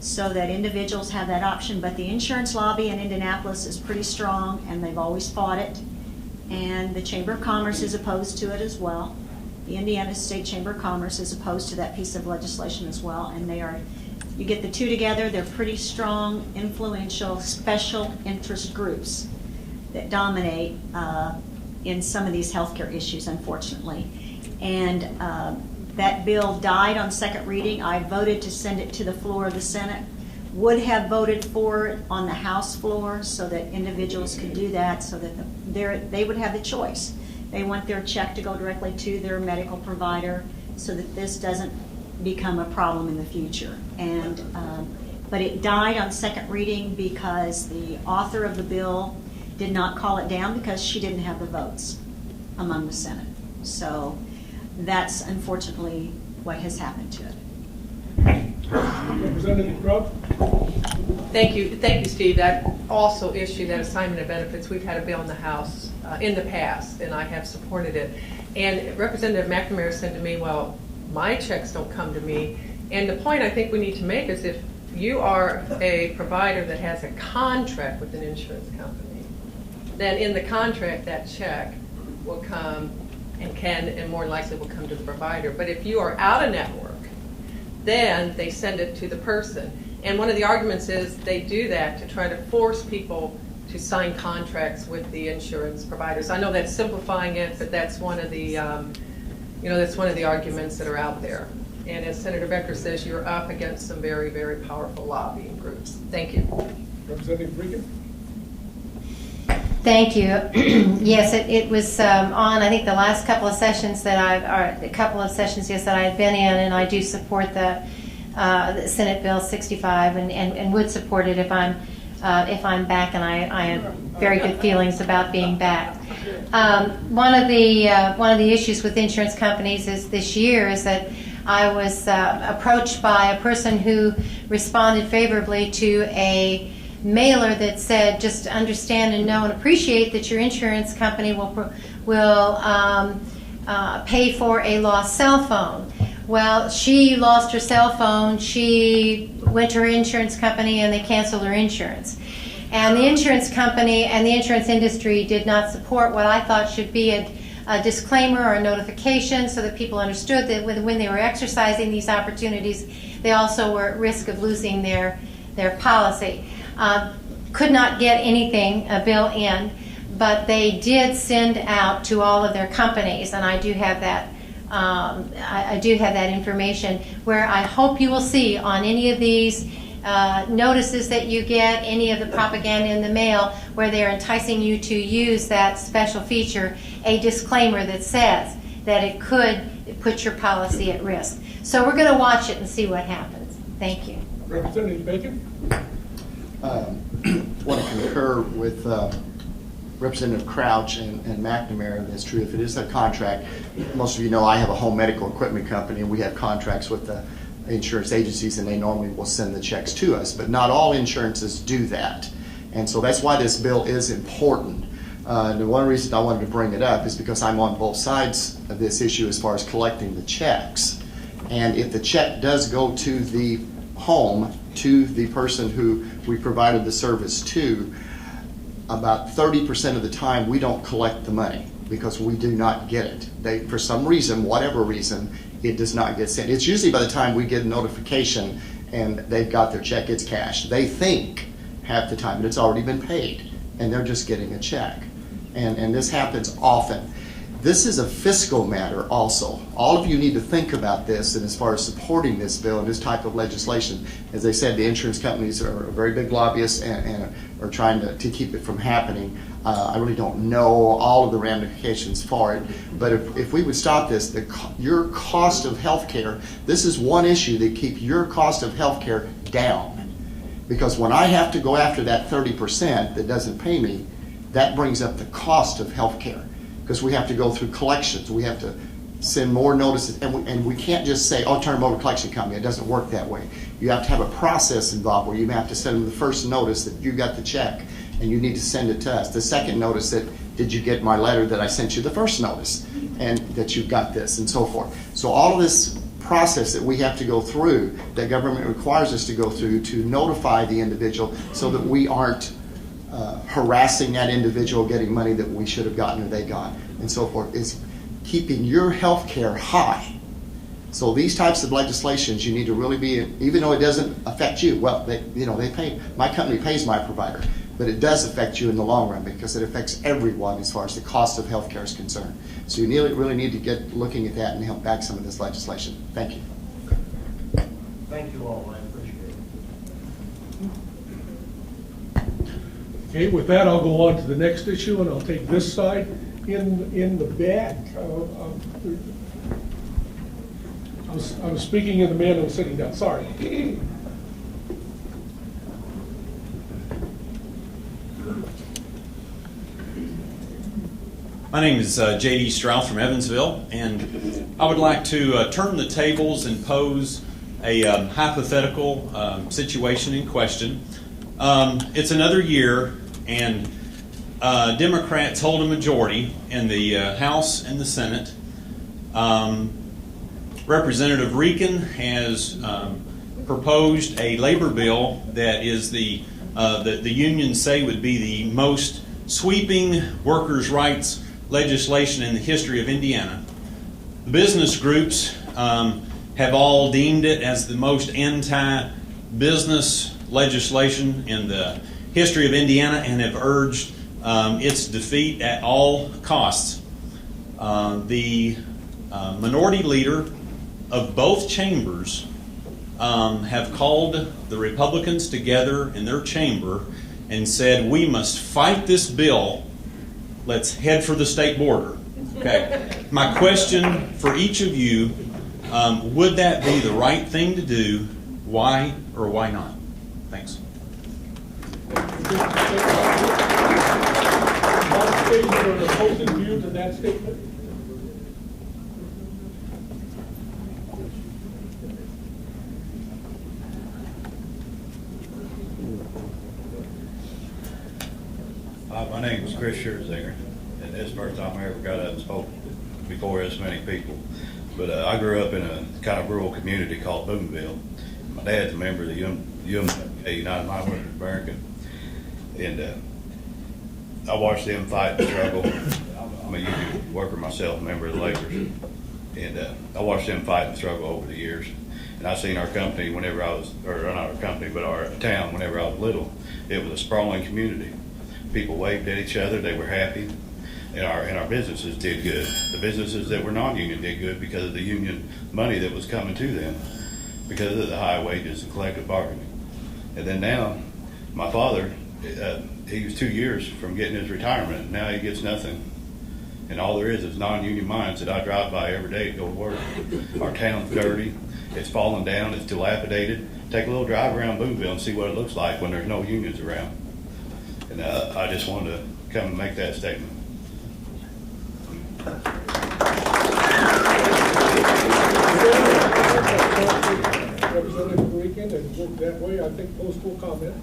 so that individuals have that option. But the insurance lobby in Indianapolis is pretty strong, and they've always fought it. And the Chamber of Commerce is opposed to it as well. The Indiana State Chamber of Commerce is opposed to that piece of legislation as well, and they are, you get the two together, they're pretty strong, influential, special interest groups that dominate in some of these healthcare issues, unfortunately. And that bill died on second reading. I voted to send it to the floor of the Senate. Would have voted for it on the House floor so that individuals could do that, so that they would have the choice. They want their check to go directly to their medical provider so that this doesn't become a problem in the future. And but it died on second reading because the author of the bill did not call it down because she didn't have the votes among the Senate. So that's unfortunately what has happened to it.
Representative Grubb?
Thank you, Steve. That also issue, that assignment of benefits, we've had a bill in the House in the past, and I have supported it. And Representative McNamara said to me, well, my checks don't come to me. And the point I think we need to make is, if you are a provider that has a contract with an insurance company, then in the contract that check will come and more likely will come to the provider. But if you are out of network, then they send it to the person. And one of the arguments is they do that to try to force people to sign contracts with the insurance providers. I know that's simplifying it, but that's one of the, that's one of the arguments that are out there. And as Senator Becker says, you're up against some very, very powerful lobbying groups. Thank you.
Representative Regan?
Thank you. Yes, it was on, I think, the last couple of sessions that that I had been in, and I do support the Senate Bill 65 and would support it if I'm back, and I have very good feelings about being back. One of the issues with insurance companies this year is that I was approached by a person who responded favorably to a mailer that said, just understand and know and appreciate that your insurance company will pay for a lost cell phone. Well, she lost her cell phone. She went to her insurance company and they canceled her insurance. And the insurance company and the insurance industry did not support what I thought should be a disclaimer or a notification so that people understood that when they were exercising these opportunities, they also were at risk of losing their policy. Could not get a bill in, but they did send out to all of their companies, and I do have that. I do have that information where I hope you will see on any of these notices that you get, any of the propaganda in the mail where they're enticing you to use that special feature, a disclaimer that says that it could put your policy at risk. So we're going to watch it and see what happens. Thank you.
Representative Bacon?
Want to concur with Representative Crouch and McNamara. That's true. If it is a contract, most of you know I have a home medical equipment company, and we have contracts with the insurance agencies, and they normally will send the checks to us. But not all insurances do that, and so that's why this bill is important. The one reason I wanted to bring it up is because I'm on both sides of this issue as far as collecting the checks. And if the check does go to the home, to the person who we provided the service to, about 30% of the time we don't collect the money because we do not get it. For some reason, whatever reason, it does not get sent. It's usually by the time we get a notification and they've got their check, it's cashed. They think half the time that it's already been paid and they're just getting a check. And this happens often. This is a fiscal matter also. All of you need to think about this, and as far as supporting this bill and this type of legislation, as I said, the insurance companies are very big lobbyists and are trying to keep it from happening. I really don't know all of the ramifications for it, but if we would stop this, your cost of health care, this is one issue that keeps your cost of health care down. Because when I have to go after that 30% that doesn't pay me, that brings up the cost of health care. Because we have to go through collections. We have to send more notices. And we can't just say, oh, turn them over to collection company. It doesn't work that way. You have to have a process involved where you have to send them the first notice that you got the check and you need to send it to us. The second notice that, did you get my letter that I sent you the first notice and that you got this and so forth. So all of this process that we have to go through, that government requires us to go through to notify the individual so that we aren't harassing that individual getting money that we should have gotten or they got and so forth, is keeping your health care high. So these types of legislations you need to really be in, even though it doesn't affect you. Well, they pay, my company pays my provider, but it does affect you in the long run because it affects everyone as far as the cost of health care is concerned. So you really need to get looking at that and help back some of this legislation. Thank you.
Thank you all. I appreciate it.
Okay, with that, I'll go on to the next issue, and I'll take this side. In the back, I was speaking, and the man was sitting down. Sorry.
My name is J.D. Strauss from Evansville, and I would like to turn the tables and pose a hypothetical situation in question. It's another year, and Democrats hold a majority in the House and the Senate. Representative Regan has proposed a labor bill that is the unions say would be the most sweeping workers' rights legislation in the history of Indiana. The business groups have all deemed it as the most anti-business legislation in the history of Indiana and have urged its defeat at all costs. The minority leader of both chambers have called the Republicans together in their chamber and said, we must fight this bill. Let's head for the state border. Okay. My question for each of you, would that be the right thing to do? Why or why not? Thanks.
An opposing view to that statement?
My name is Chris Scherzinger, and this is the first time I ever got up and spoke before this many people. But I grew up in a kind of rural community called Boonville. My dad's a member of the United Mine Workers American, and I watched them fight and struggle. I'm a union worker myself, a member of the Legislators, and I watched them fight and struggle over the years. And I seen our company whenever I was, or not our company, but our town whenever I was little. It was a sprawling community. People waved at each other. They were happy, and our businesses did good. The businesses that were non-union did good because of the union money that was coming to them, because of the high wages and collective bargaining. And then now, my father, he was 2 years from getting his retirement. Now he gets nothing, and all there is non-union mines that I drive by every day to go to work. Our town's dirty. It's fallen down. It's dilapidated. Take a little drive around Boonville and see what it looks like when there's no unions around. And I just wanted to come and make that statement.
Representative Regan, and look that way, I think post will comment.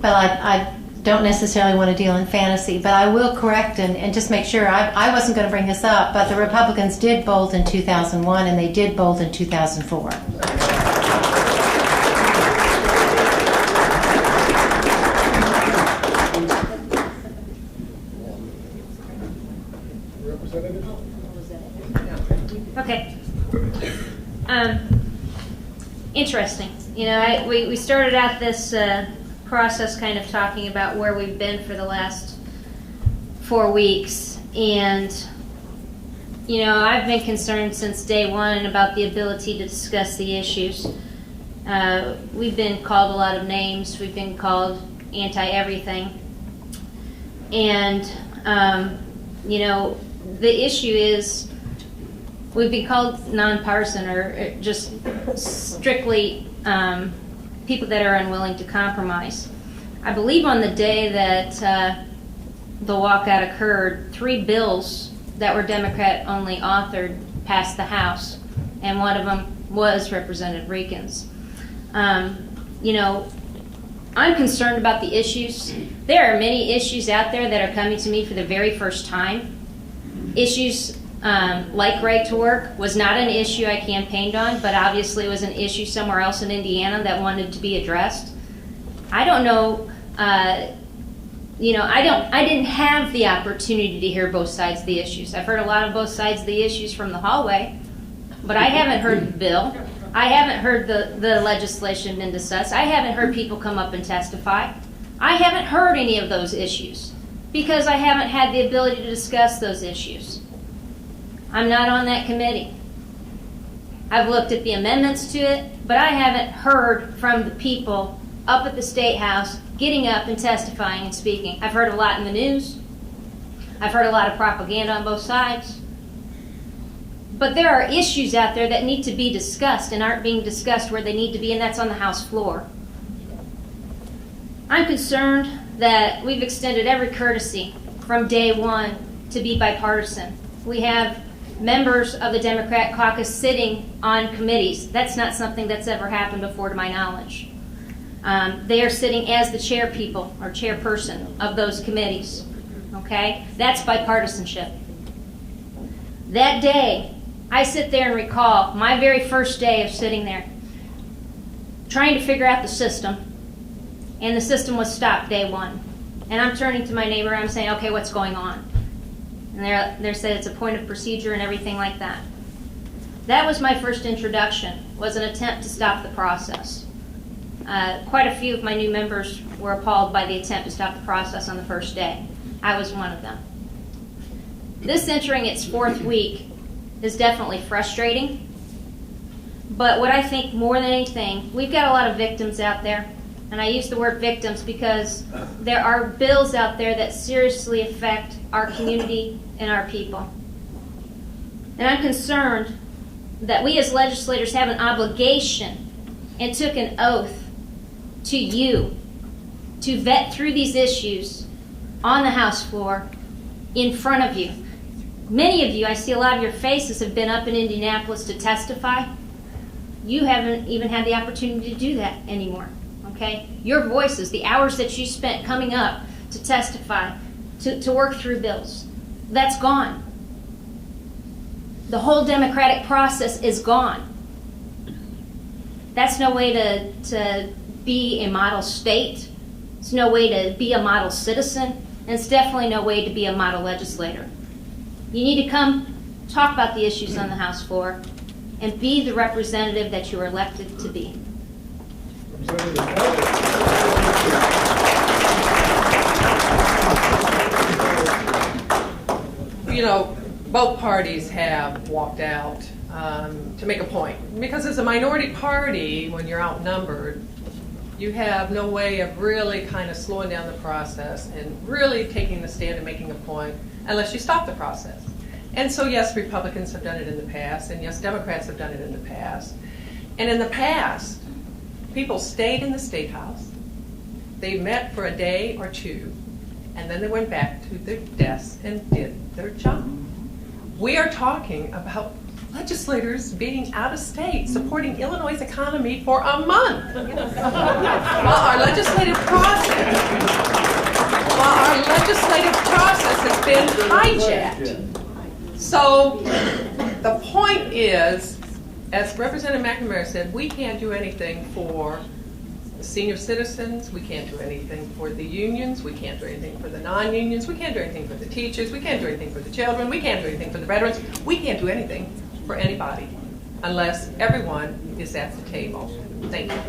Well, I don't necessarily want to deal in fantasy, but I will correct and just make sure. I wasn't going to bring this up, but the Republicans did bolt in 2001 and they did bolt in 2004.
Okay. Interesting. You know, we started out this process kind of talking about where we've been for the last 4 weeks. And, you know, I've been concerned since day one about the ability to discuss the issues. We've been called a lot of names. We've been called anti-everything. And, you know, the issue is we've been called nonpartisan or just strictly people that are unwilling to compromise. I believe on the day that the walkout occurred, 3 bills that were Democrat only authored passed the House, and one of them was Representative Regan's. You know, I'm concerned about the issues. There are many issues out there that are coming to me for the very first time. Issues like right to work was not an issue I campaigned on, but obviously was an issue somewhere else in Indiana that wanted to be addressed. I don't know, you know, I didn't have the opportunity to hear both sides of the issues. I've heard a lot of both sides of the issues from the hallway, but I haven't heard the bill. I haven't heard the legislation been discussed. I haven't heard people come up and testify. I haven't heard any of those issues because I haven't had the ability to discuss those issues. I'm not on that committee. I've looked at the amendments to it, but I haven't heard from the people up at the State House getting up and testifying and speaking. I've heard a lot in the news. I've heard a lot of propaganda on both sides. But there are issues out there that need to be discussed and aren't being discussed where they need to be, and that's on the House floor. I'm concerned that we've extended every courtesy from day one to be bipartisan. We have members of the Democrat caucus sitting on committees. That's not something that's ever happened before to my knowledge. They are sitting as the chair people or chairperson of those committees. Okay? That's bipartisanship. That day, I sit there and recall my very first day of sitting there, trying to figure out the system, and the system was stopped day one. And I'm turning to my neighbor and I'm saying, okay, what's going on? And they're saying it's a point of procedure and everything like that. That was my first introduction, was an attempt to stop the process. Quite a few of my new members were appalled by the attempt to stop the process on the first day. I was one of them. This entering its 4th week is definitely frustrating. But what I think more than anything, we've got a lot of victims out there. And I use the word victims because there are bills out there that seriously affect our community and our people. And I'm concerned that we as legislators have an obligation and took an oath to you to vet through these issues on the House floor in front of you. Many of you, I see a lot of your faces, have been up in Indianapolis to testify. You haven't even had the opportunity to do that anymore, okay? Your voices, the hours that you spent coming up to testify, to work through bills, that's gone. The whole democratic process is gone. That's no way to be a model state. It's no way to be a model citizen. And it's definitely no way to be a model legislator. You need to come talk about the issues on the House floor and be the representative that you were elected to be.
You know, both parties have walked out to make a point. Because as a minority party, when you're outnumbered, you have no way of really kind of slowing down the process and really taking the stand and making a point unless you stop the process. And so yes, Republicans have done it in the past, and yes, Democrats have done it in the past. And in the past, people stayed in the State House, they met for a day or two, and then they went back to their desks and did their job. We are talking about legislators being out of state, supporting Illinois' economy for a month. While our legislative process has been hijacked. So the point is, as Representative McNamara said, we can't do anything for the senior citizens, we can't do anything for the unions, we can't do anything for the non-unions, we can't do anything for the teachers, we can't do anything for the children, we can't do anything for the veterans, we can't do anything for anybody unless everyone is at the table. Thank you.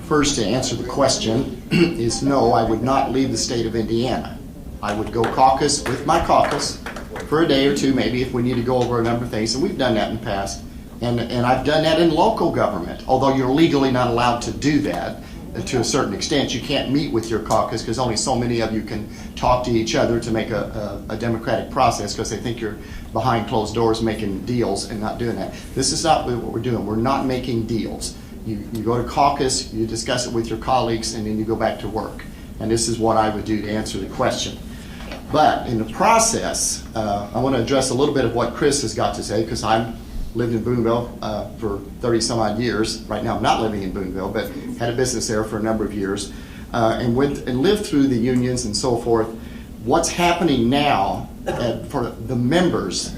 First, to answer the question is no, I would not leave the state of Indiana. I would go caucus with my caucus for a day or two, maybe, if we need to go over a number of things, and we've done that in the past. And I've done that in local government, although you're legally not allowed to do that to a certain extent. You can't meet with your caucus because only so many of you can talk to each other to make a democratic process because they think you're behind closed doors making deals and not doing that. This is not what we're doing. We're not making deals. You go to caucus, you discuss it with your colleagues, and then you go back to work. And this is what I would do to answer the question. But in the process, I want to address a little bit of what Chris has got to say, because I've lived in Boonville for 30 some odd years. Right now I'm not living in Boonville, but had a business there for a number of years, and lived through the unions and so forth. What's happening now for the members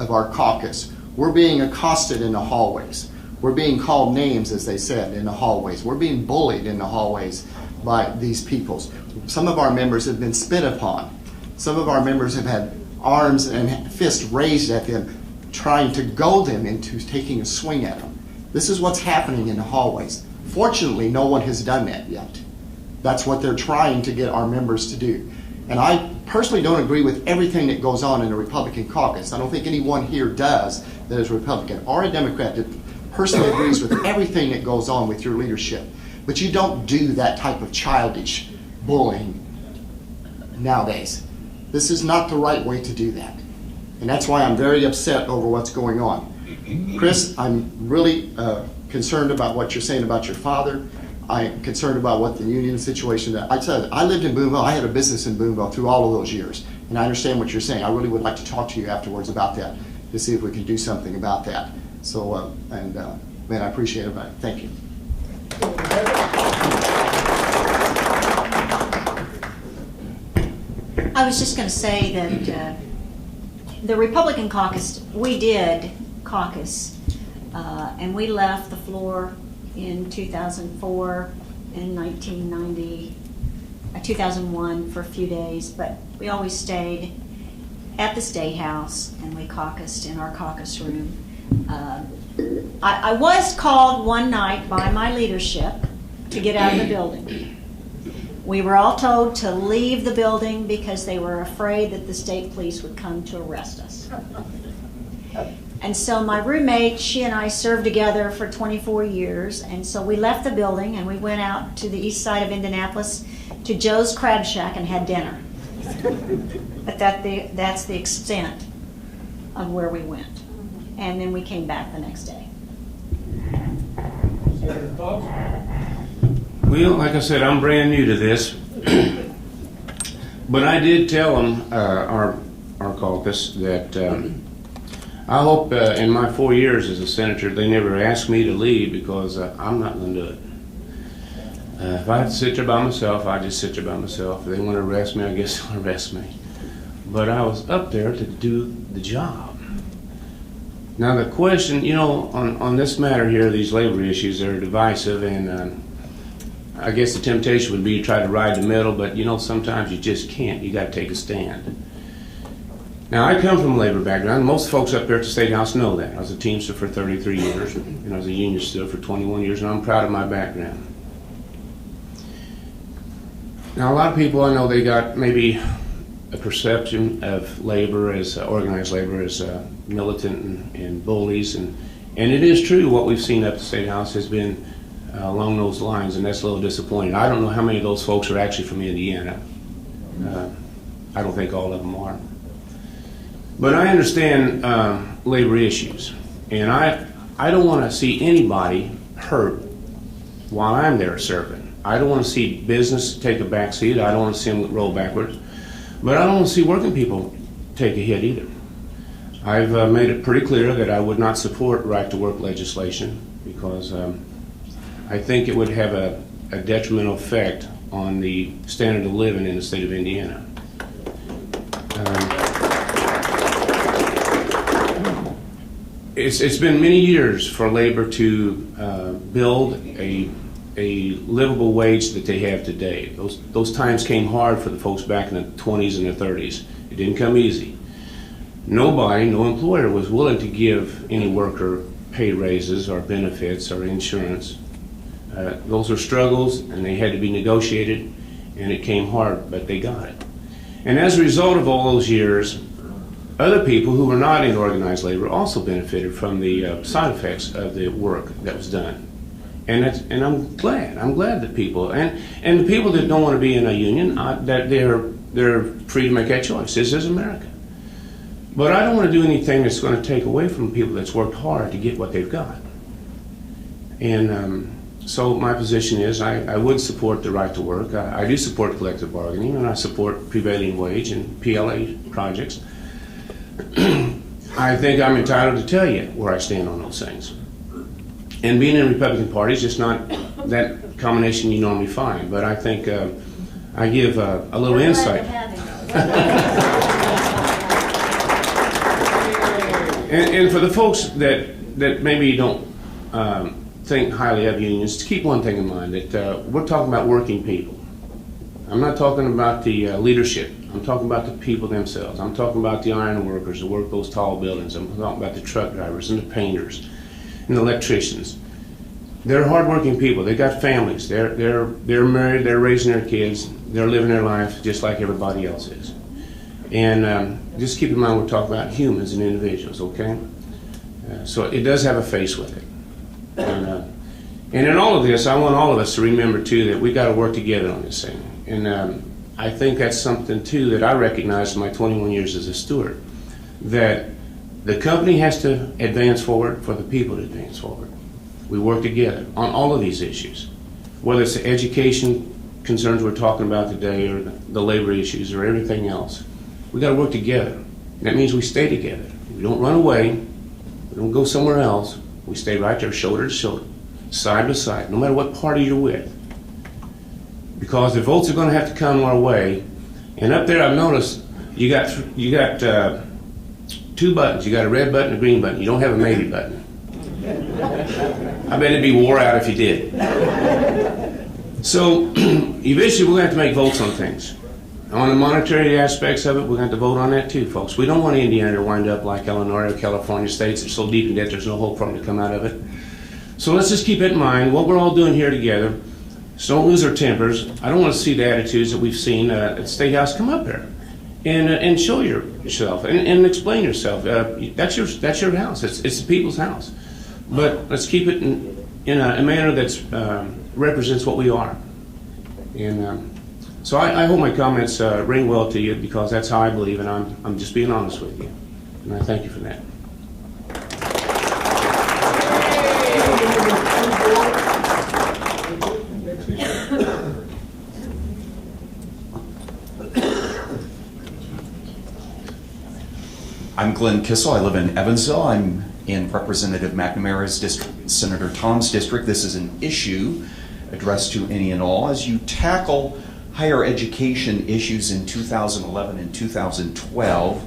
of our caucus, we're being accosted in the hallways. We're being called names, as they said, in the hallways. We're being bullied in the hallways by these peoples. Some of our members have been spit upon. Some of our members have had arms and fists raised at them, trying to goad them into taking a swing at them. This is what's happening in the hallways. Fortunately, no one has done that yet. That's what they're trying to get our members to do. And I personally don't agree with everything that goes on in the Republican caucus. I don't think anyone here does that is Republican or a Democrat that personally agrees with everything that goes on with your leadership. But you don't do that type of childish bullying nowadays. This is not the right way to do that. And that's why I'm very upset over what's going on. Chris, I'm really concerned about what you're saying about your father. I'm concerned about what the union situation that I said. I lived in Boonville. I had a business in Boonville through all of those years. And I understand what you're saying. I really would like to talk to you afterwards about that to see if we can do something about that. So, man, I appreciate it. Thank you.
I was just going to say that the Republican caucus, we did caucus, and we left the floor in 2004 and 2001 for a few days, but we always stayed at the State House and we caucused in our caucus room. I was called one night by my leadership to get out of the building. We were all told to leave the building because they were afraid that the state police would come to arrest us. And so my roommate, she and I served together for 24 years, and so we left the building and we went out to the east side of Indianapolis to Joe's Crab Shack and had dinner. But that's the extent of where we went. And then we came back the next day.
Senator Tubbs?
Well, like I said, I'm brand new to this, but I did tell them, our caucus, that I hope in my 4 years as a senator they never ask me to leave, because I'm not going to do it. If I have to sit there by myself, I just sit there by myself. If they want to arrest me, I guess they'll arrest me. But I was up there to do the job. Now the question, you know, on this matter here, these labor issues, they're divisive, and I guess the temptation would be to try to ride the middle, but you know, sometimes you just can't. You got to take a stand. Now, I come from a labor background. Most folks up there at the State House know that. I was a Teamster for 33 years, and I was a union steward for 21 years, and I'm proud of my background. Now, a lot of people, I know they got maybe a perception of labor, as organized labor, as militant and bullies, and it is true. What we've seen up at the State House has been along those lines, and that's a little disappointing. I don't know how many of those folks are actually from Indiana. I don't think all of them are. But I understand labor issues, and I don't want to see anybody hurt while I'm there serving. I don't want to see business take a back seat. I don't want to see them roll backwards. But I don't want to see working people take a hit either. I've made it pretty clear that I would not support right-to-work legislation, because I think it would have a detrimental effect on the standard of living in the state of Indiana. It's been many years for labor to build a livable wage that they have today. Those times came hard for the folks back in the 20s and the 30s. It didn't come easy. Nobody, no employer was willing to give any worker pay raises or benefits or insurance. Those were struggles, and they had to be negotiated, and it came hard, but they got it. And as a result of all those years, other people who were not in organized labor also benefited from the side effects of the work that was done. And I'm glad that people, and the people that don't want to be in a union, that they're free to make that choice. This is America. But I don't want to do anything that's going to take away from people that's worked hard to get what they've got. And so my position is I would support the right to work. I do support collective bargaining, and I support prevailing wage and PLA projects. I think I'm entitled to tell you where I stand on those things. And being in the Republican Party is just not that combination you normally find, but I think I give a little insight. And for the folks that maybe don't think highly of unions, to keep one thing in mind, that we're talking about working people. I'm not talking about the leadership. I'm talking about the people themselves. I'm talking about the iron workers that work those tall buildings. I'm talking about the truck drivers and the painters and the electricians. They're hardworking people. They got families. They're married. They're raising their kids. They're living their life just like everybody else is. And just keep in mind we're talking about humans and individuals, okay? So it does have a face with it. And in all of this, I want all of us to remember, too, that we got to work together on this thing. And I think that's something, too, that I recognize in my 21 years as a steward, that the company has to advance forward for the people to advance forward. We work together on all of these issues, whether it's the education concerns we're talking about today or the labor issues or everything else. We got to work together. That means we stay together. We don't run away. We don't go somewhere else. We stay right there, shoulder to shoulder, side by side, no matter what party you're with. Because the votes are going to have to come our way. And up there, I've noticed you got two buttons. You got a red button and a green button. You don't have a maybe button. I bet it'd be wore out if you did. So eventually, we're going to have to make votes on things. On the monetary aspects of it, we're going to have to vote on that too, folks. We don't want Indiana to wind up like Illinois or California states that are so deep in debt there's no hope for them to come out of it. So let's just keep it in mind, what we're all doing here together. So don't lose our tempers. I don't want to see the attitudes that we've seen at the State House. Come up here and show yourself and explain yourself. That's your house. It's the people's house. But let's keep it in a manner that represents what we are. And so I hope my comments ring well to you, because that's how I believe, and I'm just being honest with you. And I thank you for that.
I'm Glenn Kissel. I live in Evansville. I'm in Representative McNamara's district, Senator Tom's district. This is an issue addressed to any and all. As you tackle higher education issues in 2011 and 2012,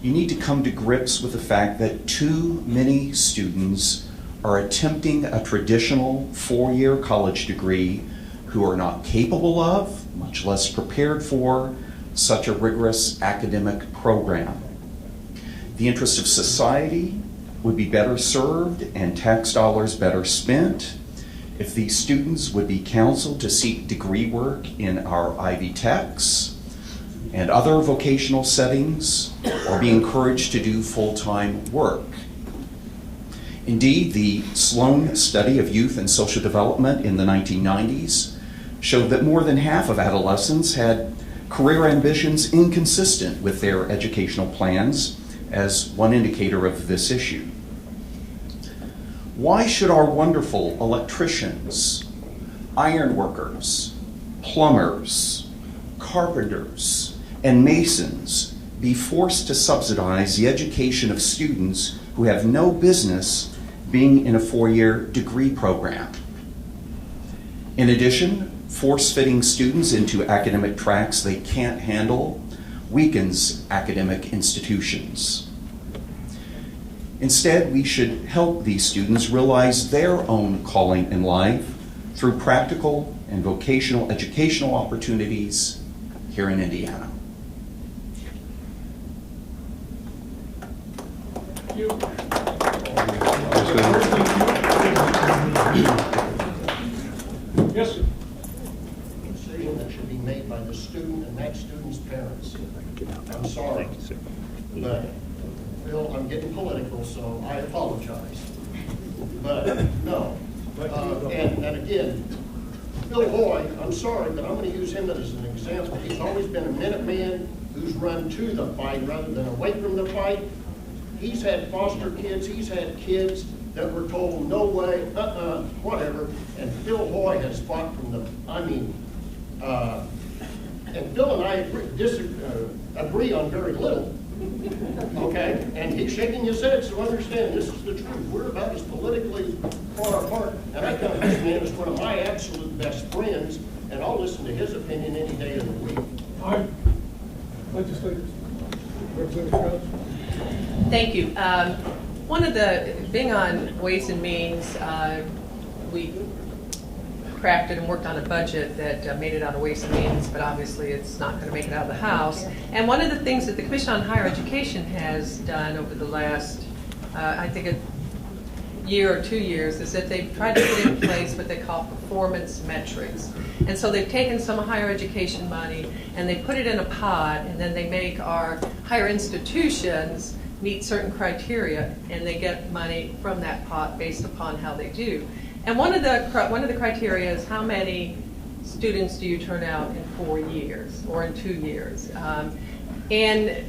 you need to come to grips with the fact that too many students are attempting a traditional four-year college degree who are not capable of, much less prepared for, such a rigorous academic program. The interest of society would be better served and tax dollars better spent if these students would be counseled to seek degree work in our Ivy Techs and other vocational settings, or be encouraged to do full-time work. Indeed, the Sloan Study of Youth and Social Development in the 1990s showed that more than half of adolescents had career ambitions inconsistent with their educational plans, as one indicator of this issue. Why should our wonderful electricians, iron workers, plumbers, carpenters, and masons be forced to subsidize the education of students who have no business being in a four-year degree program? In addition, force-fitting students into academic tracks they can't handle weakens academic institutions. Instead, we should help these students realize their own calling in life through practical and vocational educational opportunities here in Indiana.
Thank you. Yes, sir.
A decision that should be made by the student and that student's parents. I'm sorry, but Bill, I'm getting political, so I apologize. But no, and again, Bill Hoy, I'm sorry, but I'm going to use him as an example. He's always been a Minuteman who's run to the fight rather than away from the fight. He's had foster kids. He's had kids that were told, no way, whatever. And Phil Hoy has fought from the, and Phil and I agree on very little, okay? And he's shaking his head, so understand this is the truth. We're about as politically far apart, and I count this man as one of my absolute best friends, and I'll listen to his opinion any day of the week.
All right. Legislators. Representative Strauss.
Thank you. One of the, being on Ways and Means, we crafted and worked on a budget that made it out of Ways and Means, but obviously it's not going to make it out of the House. And one of the things that the Commission on Higher Education has done over the last, I think, a year or 2 years, is that they've tried to put in place what they call performance metrics. And so they've taken some higher education money and they put it in a pot, and then they make our higher institutions meet certain criteria, and they get money from that pot based upon how they do. And one of the criteria is how many students do you turn out in 4 years or in 2 years. And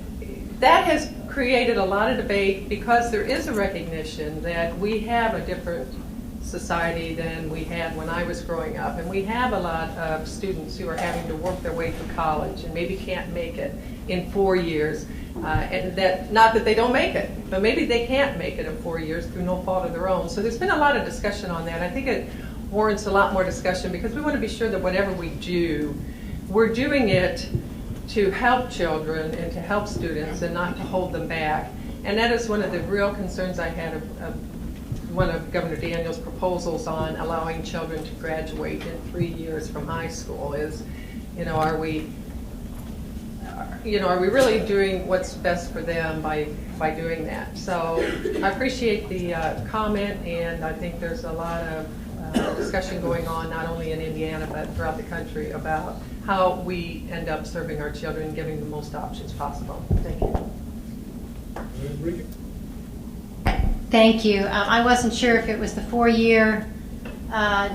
that has created a lot of debate, because there is a recognition that we have a different society than we had when I was growing up. And we have a lot of students who are having to work their way through college and maybe can't make it in 4 years. And that, not that they don't make it, but maybe they can't make it in 4 years through no fault of their own. So there's been a lot of discussion on that. I think it warrants a lot more discussion, because we want to be sure that whatever we do, we're doing it to help children and to help students and not to hold them back. And that is one of the real concerns I had of one of Governor Daniels' proposals on allowing children to graduate in 3 years from high school is, you know, are we are we really doing what's best for them by doing that? So I appreciate the comment, and I think there's a lot of discussion going on, not only in Indiana, but throughout the country about how we end up serving our children and giving the most options possible. Thank you.
Thank you. I wasn't sure if it was the 4-year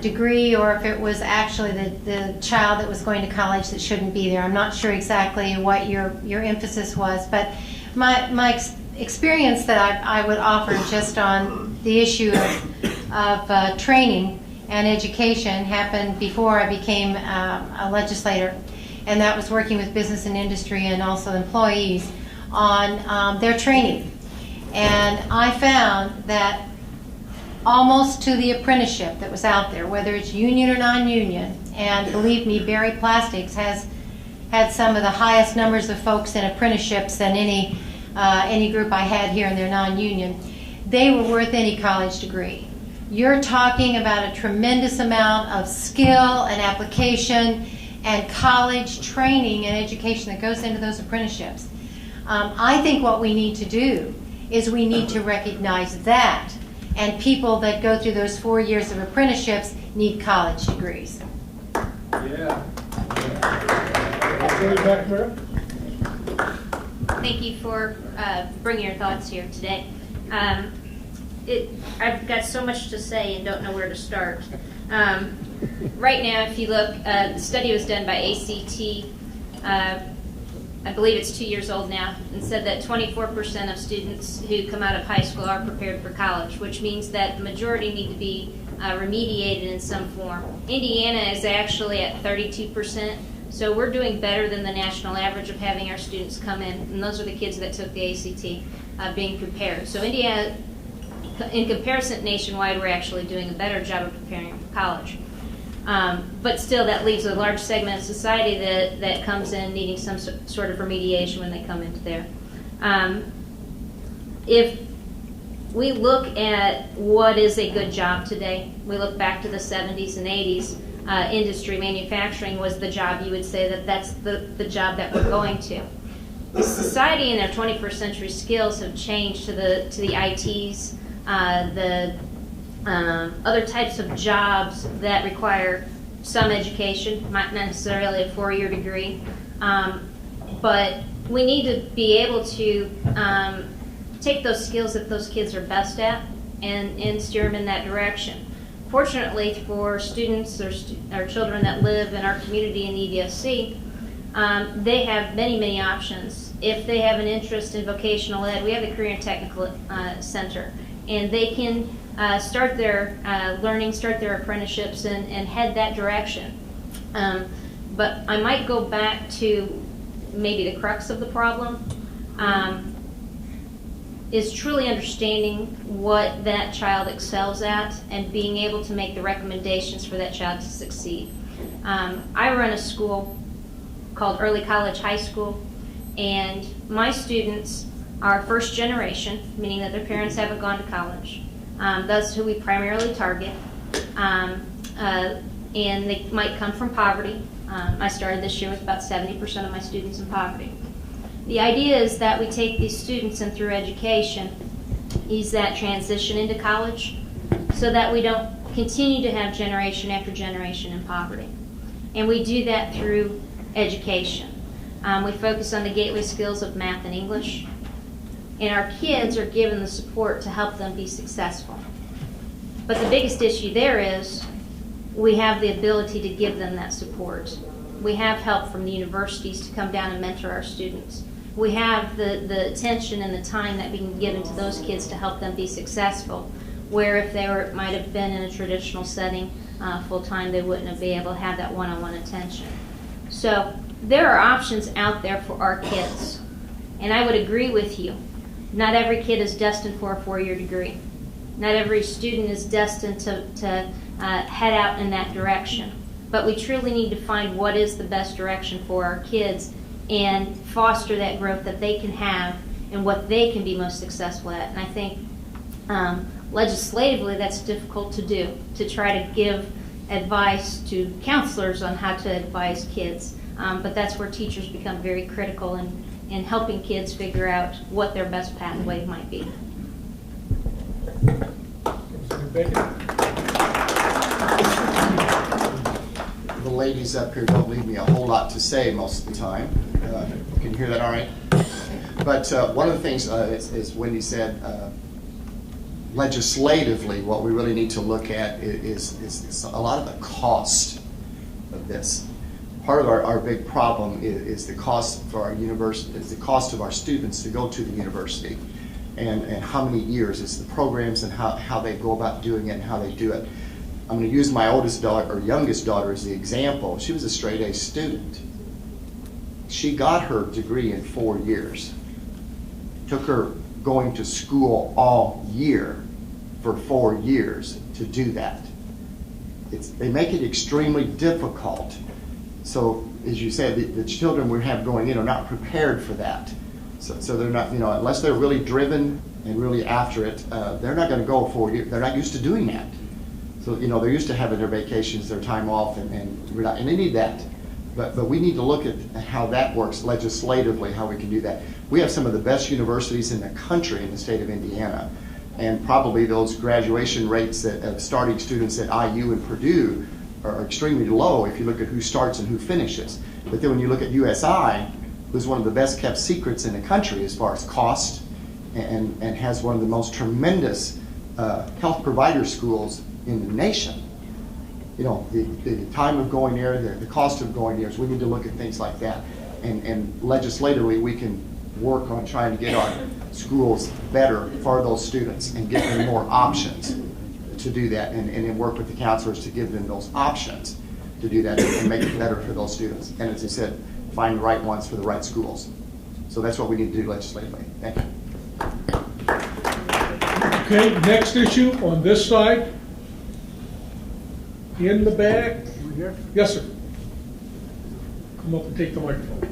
degree or if it was actually the child that was going to college that shouldn't be there. I'm not sure exactly what your emphasis was, but my experience that I would offer just on the issue of training and education happened before I became a legislator, and that was working with business and industry and also employees on their training. And I found that almost to the apprenticeship that was out there, whether it's union or non-union, and believe me, Berry Plastics has had some of the highest numbers of folks in apprenticeships than any group I had here in their non-union, they were worth any college degree. You're talking about a tremendous amount of skill and application and college training and education that goes into those apprenticeships. I think what we need to do is we need to recognize that, and people that go through those 4 years of apprenticeships need college degrees.
Yeah.
Thank you for bringing your thoughts here today. I've got so much to say and don't know where to start. Right now, if you look, the study was done by ACT. I believe it's 2 years old now, and said that 24% of students who come out of high school are prepared for college, which means that the majority need to be remediated in some form. Indiana is actually at 32%, so we're doing better than the national average of having our students come in, and those are the kids that took the ACT being prepared. So Indiana, in comparison nationwide, we're actually doing a better job of preparing them for college. But still, that leaves a large segment of society that comes in needing some sort of remediation when they come into there. If we look at what is a good job today, we look back to the 70s and 80s, industry, manufacturing was the job you would say that's the job that we're going to. The society and their 21st century skills have changed to the ITs, the other types of jobs that require some education, not necessarily a 4-year degree, but we need to be able to take those skills that those kids are best at and steer them in that direction. Fortunately for students or children that live in our community in the EDFC, they have many, many options. If they have an interest in vocational ed, we have the Career and Technical Center, and they can start their learning, start their apprenticeships, and head that direction. But I might go back to maybe the crux of the problem, is truly understanding what that child excels at and being able to make the recommendations for that child to succeed. I run a school called Early College High School, and my students are first generation, meaning that their parents haven't gone to college. That's who we primarily target, and they might come from poverty. I started this year with about 70% of my students in poverty. The idea is that we take these students and through education, ease that transition into college so that we don't continue to have generation after generation in poverty. And we do that through education. We focus on the gateway skills of math and English, and our kids are given the support to help them be successful. But the biggest issue there is we have the ability to give them that support. We have help from the universities to come down and mentor our students. We have the attention and the time that we can give into those kids to help them be successful, where if they might have been in a traditional setting full-time, they wouldn't have been able to have that one-on-one attention. So there are options out there for our kids. And I would agree with you. Not every kid is destined for a 4-year degree. Not every student is destined to head out in that direction. But we truly need to find what is the best direction for our kids and foster that growth that they can have and what they can be most successful at. And I think legislatively that's difficult to do, to try to give advice to counselors on how to advise kids. But that's where teachers become very critical, and in helping kids figure out what their best pathway might be.
The ladies up here don't leave me a whole lot to say most of the time. Can you hear that all right? But one of the things, as Wendy said, legislatively, what we really need to look at is a lot of the cost of this. Part of our big problem is the cost for our university, is the cost of our students to go to the university, and how many years, it's the programs and how they go about doing it and how they do it. I'm going to use my oldest daughter, or youngest daughter, as the example. She was a straight A student. She got her degree in 4 years. Took her going to school all year for 4 years to do that. They make it extremely difficult. So, as you said, the children we have going in are not prepared for that. So they're not, unless they're really driven and really after it, they're not going to go 4 years. They're not used to doing that. So, they're used to having their vacations, their time off, and they need that. But we need to look at how that works legislatively, how we can do that. We have some of the best universities in the country in the state of Indiana. And probably those graduation rates of starting students at IU and Purdue are extremely low if you look at who starts and who finishes. But then when you look at USI, who's one of the best kept secrets in the country as far as cost, and has one of the most tremendous health provider schools in the nation. The time of going there, the cost of going there, we need to look at things like that. And legislatively, we can work on trying to get our schools better for those students and give them more options to do that, and then work with the counselors to give them those options to do that and make it better for those students. And as I said, find the right ones for the right schools. So that's what we need to do legislatively. Thank you.
Okay, next issue on this side. In the back. Yes, sir. Come up and take the microphone.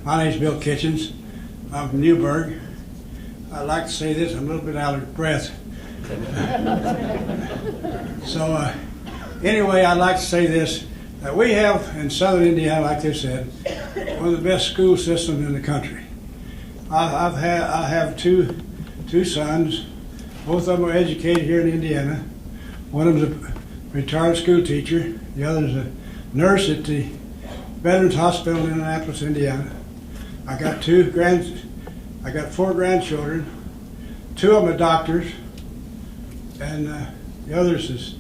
My name's Bill Kitchens. I'm from Newburgh. I'd like to say this, I'm a little bit out of breath. So anyway, I'd like to say this, that we have in southern Indiana, like they said, one of the best school systems in the country. I have two sons. Both of them are educated here in Indiana. One of them's a retired school teacher. The other is a nurse at the Veterans Hospital in Annapolis, Indiana. I got 4 grandchildren. 2 of them are doctors, and the others is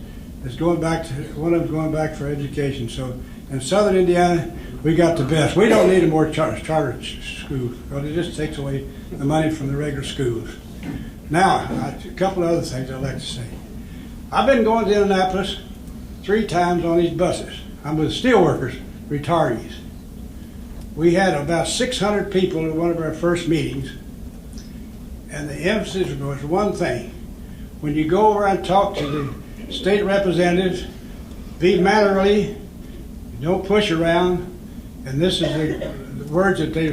going back to, one of them's going back for education. So in southern Indiana, we got the best. We don't need a more charter school, because it just takes away the money from the regular schools. Now, a couple of other things I'd like to say. I've been going to Annapolis 3 times on these buses. I'm with steelworkers, retirees. We had about 600 people at one of our first meetings, and the emphasis was one thing. When you go over and talk to the state representatives, be mannerly, don't push around, and this is the words that they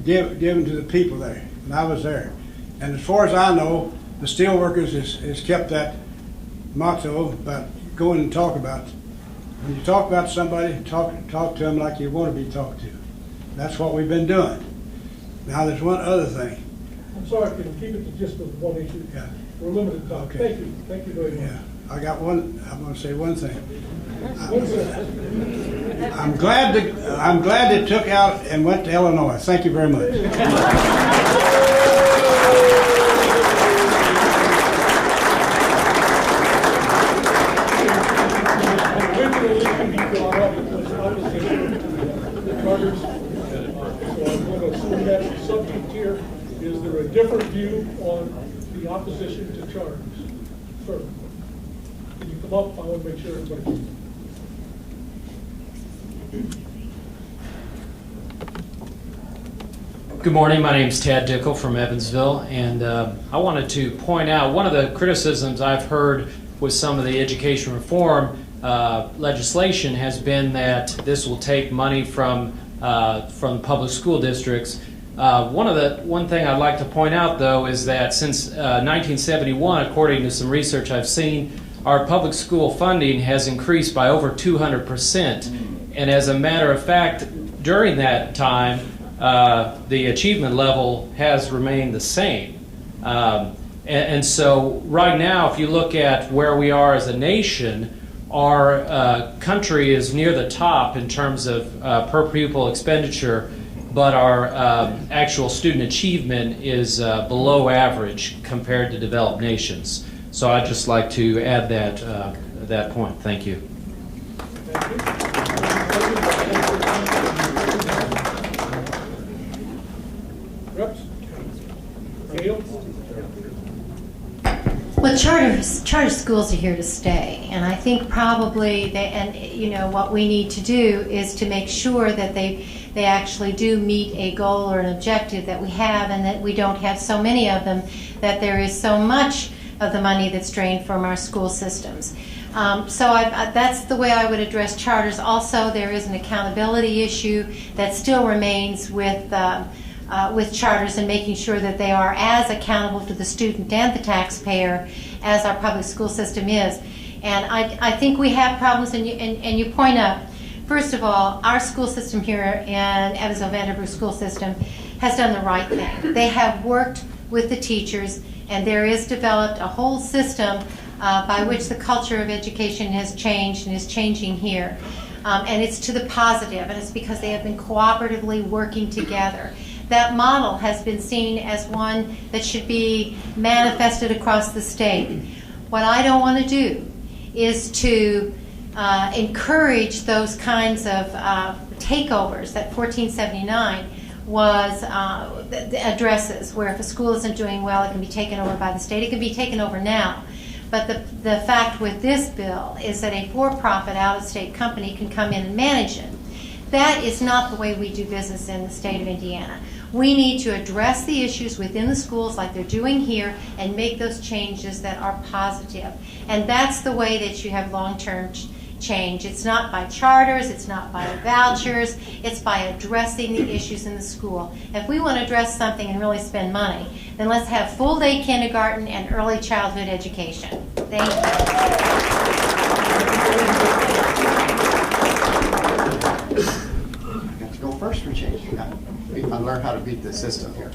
given to the people there, and I was there. And as far as I know, the steelworkers has kept that motto about going and talk about. When you talk about somebody, talk to them like you want to be talked to. That's what we've been doing. Now there's one other thing.
I'm sorry, can you keep it to just the one issue? Yeah. We're limited time. Okay. Thank you. Thank you very much.
Yeah. I got one. I'm going to say one thing. I'm glad they took out and went to Illinois. Thank you very much.
Subject here, is there a different view on the opposition to charters? Sir, can you come up? I want to make sure everybody.
Good morning, my name is Tad Dickel from Evansville, and I wanted to point out one of the criticisms I've heard with some of the education reform legislation has been that this will take money from public school districts. One thing I'd like to point out, though, is that since 1971, according to some research I've seen, our public school funding has increased by over 200%. And as a matter of fact, during that time, the achievement level has remained the same. And so right now, if you look at where we are as a nation, our country is near the top in terms of per pupil expenditure, but our actual student achievement is below average compared to developed nations. So I'd just like to add that point. Thank you.
Well, charter schools are here to stay, and I think probably what we need to do is to make sure that they actually do meet a goal or an objective that we have, and that we don't have so many of them that there is so much of the money that's drained from our school systems. That's the way I would address charters. Also, there is an accountability issue that still remains with charters, and making sure that they are as accountable to the student and the taxpayer as our public school system is. And I think we have problems, and you point out, first of all, our school system here in Evansville-Vanderbilt School System has done the right thing. They have worked with the teachers, and there is developed a whole system by which the culture of education has changed and is changing here. And it's to the positive, and it's because they have been cooperatively working together. That model has been seen as one that should be manifested across the state. What I don't want to do is to encourage those kinds of takeovers that 1479 was addresses, where if a school isn't doing well, it can be taken over by the state. It can be taken over now. But the fact with this bill is that a for-profit out-of-state company can come in and manage it. That is not the way we do business in the state of Indiana. We need to address the issues within the schools like they're doing here and make those changes that are positive. And that's the way that you have long-term change. It's not by charters, it's not by vouchers, it's by addressing the issues in the school. If we want to address something and really spend money, then let's have full-day kindergarten and early childhood education. Thank you.
I got to go first for change. I learned how to beat the system here.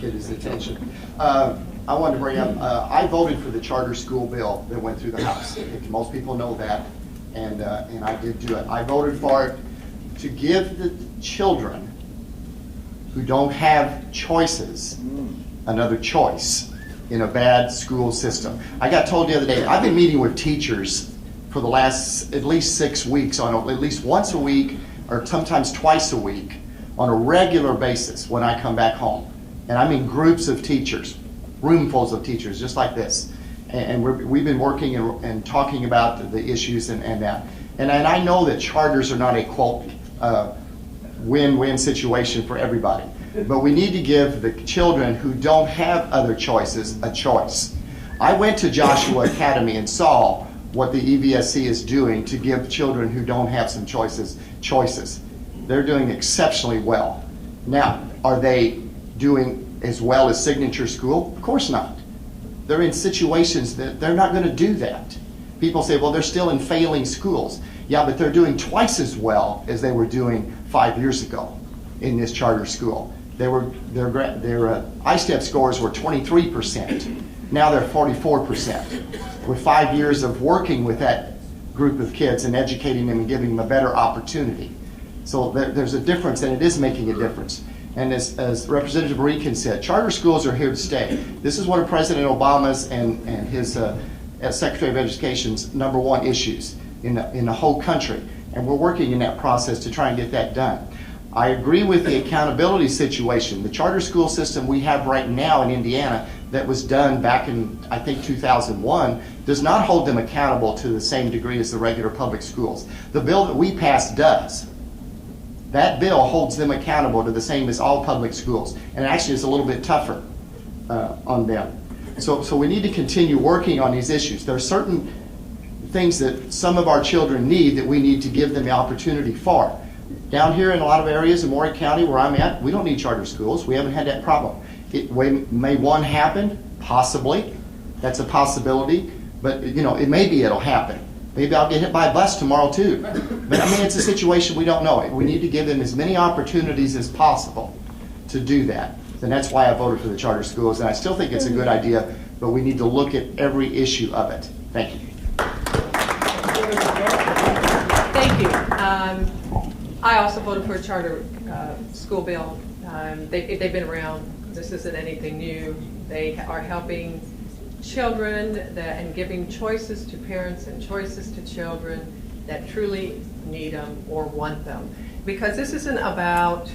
Get his attention. I wanted to bring up, I voted for the charter school bill that went through the House. Most people know that, and I did do it. I voted for it to give the children who don't have choices another choice in a bad school system. I got told the other day, I've been meeting with teachers for the last at least 6 weeks, on at least once a week or sometimes twice a week on a regular basis when I come back home. And I mean groups of teachers, roomfuls of teachers, just like this. And we've been working and talking about the issues and that. And I know that charters are not a, quote, win-win situation for everybody. But we need to give the children who don't have other choices a choice. I went to Joshua Academy and saw what the EVSC is doing to give children who don't have some choices. They're doing exceptionally well. Now, are they doing as well as Signature School? Of course not. They're in situations that they're not going to do that. People say, well, they're still in failing schools. Yeah, but they're doing twice as well as they were doing 5 years ago in this charter school. Their ISTEP scores were 23%. Now they're 44%. With 5 years of working with that group of kids and educating them and giving them a better opportunity. So there's a difference, and it is making a difference. And as Representative Reekin said, charter schools are here to stay. This is one of President Obama's and his as Secretary of Education's #1 issues in the whole country. And we're working in that process to try and get that done. I agree with the accountability situation. The charter school system we have right now in Indiana that was done back in, I think, 2001 does not hold them accountable to the same degree as the regular public schools. The bill that we passed does. That bill holds them accountable to the same as all public schools, and actually it's a little bit tougher on them. So we need to continue working on these issues. There are certain things that some of our children need that we need to give them the opportunity for. Down here in a lot of areas in Maury County where I'm at, we don't need charter schools. We haven't had that problem. May one happen? Possibly. That's a possibility. But, it may be it'll happen. Maybe I'll get hit by a bus tomorrow too. But it's a situation we don't know. We need to give them as many opportunities as possible to do that. And that's why I voted for the charter schools. And I still think it's a good idea, but we need to look at every issue of it. Thank you.
Thank you. I also voted for a charter school bill. They've been around. This isn't anything new. They are helping children and giving choices to parents and choices to children that truly need them or want them. Because this isn't about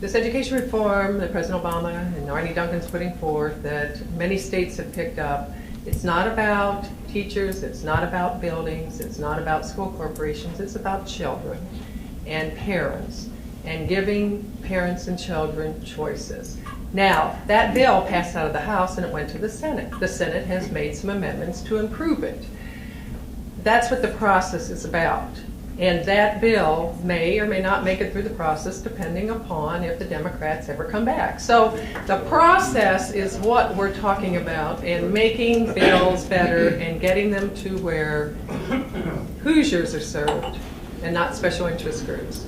this education reform that President Obama and Arne Duncan's putting forth that many states have picked up. It's not about teachers, it's not about buildings, it's not about school corporations, it's about children and parents and giving parents and children choices. Now, that bill passed out of the House and it went to the Senate. The Senate has made some amendments to improve it. That's what the process is about. And that bill may or may not make it through the process depending upon if the Democrats ever come back. So the process is what we're talking about, and making bills better and getting them to where Hoosiers are served and not special interest groups.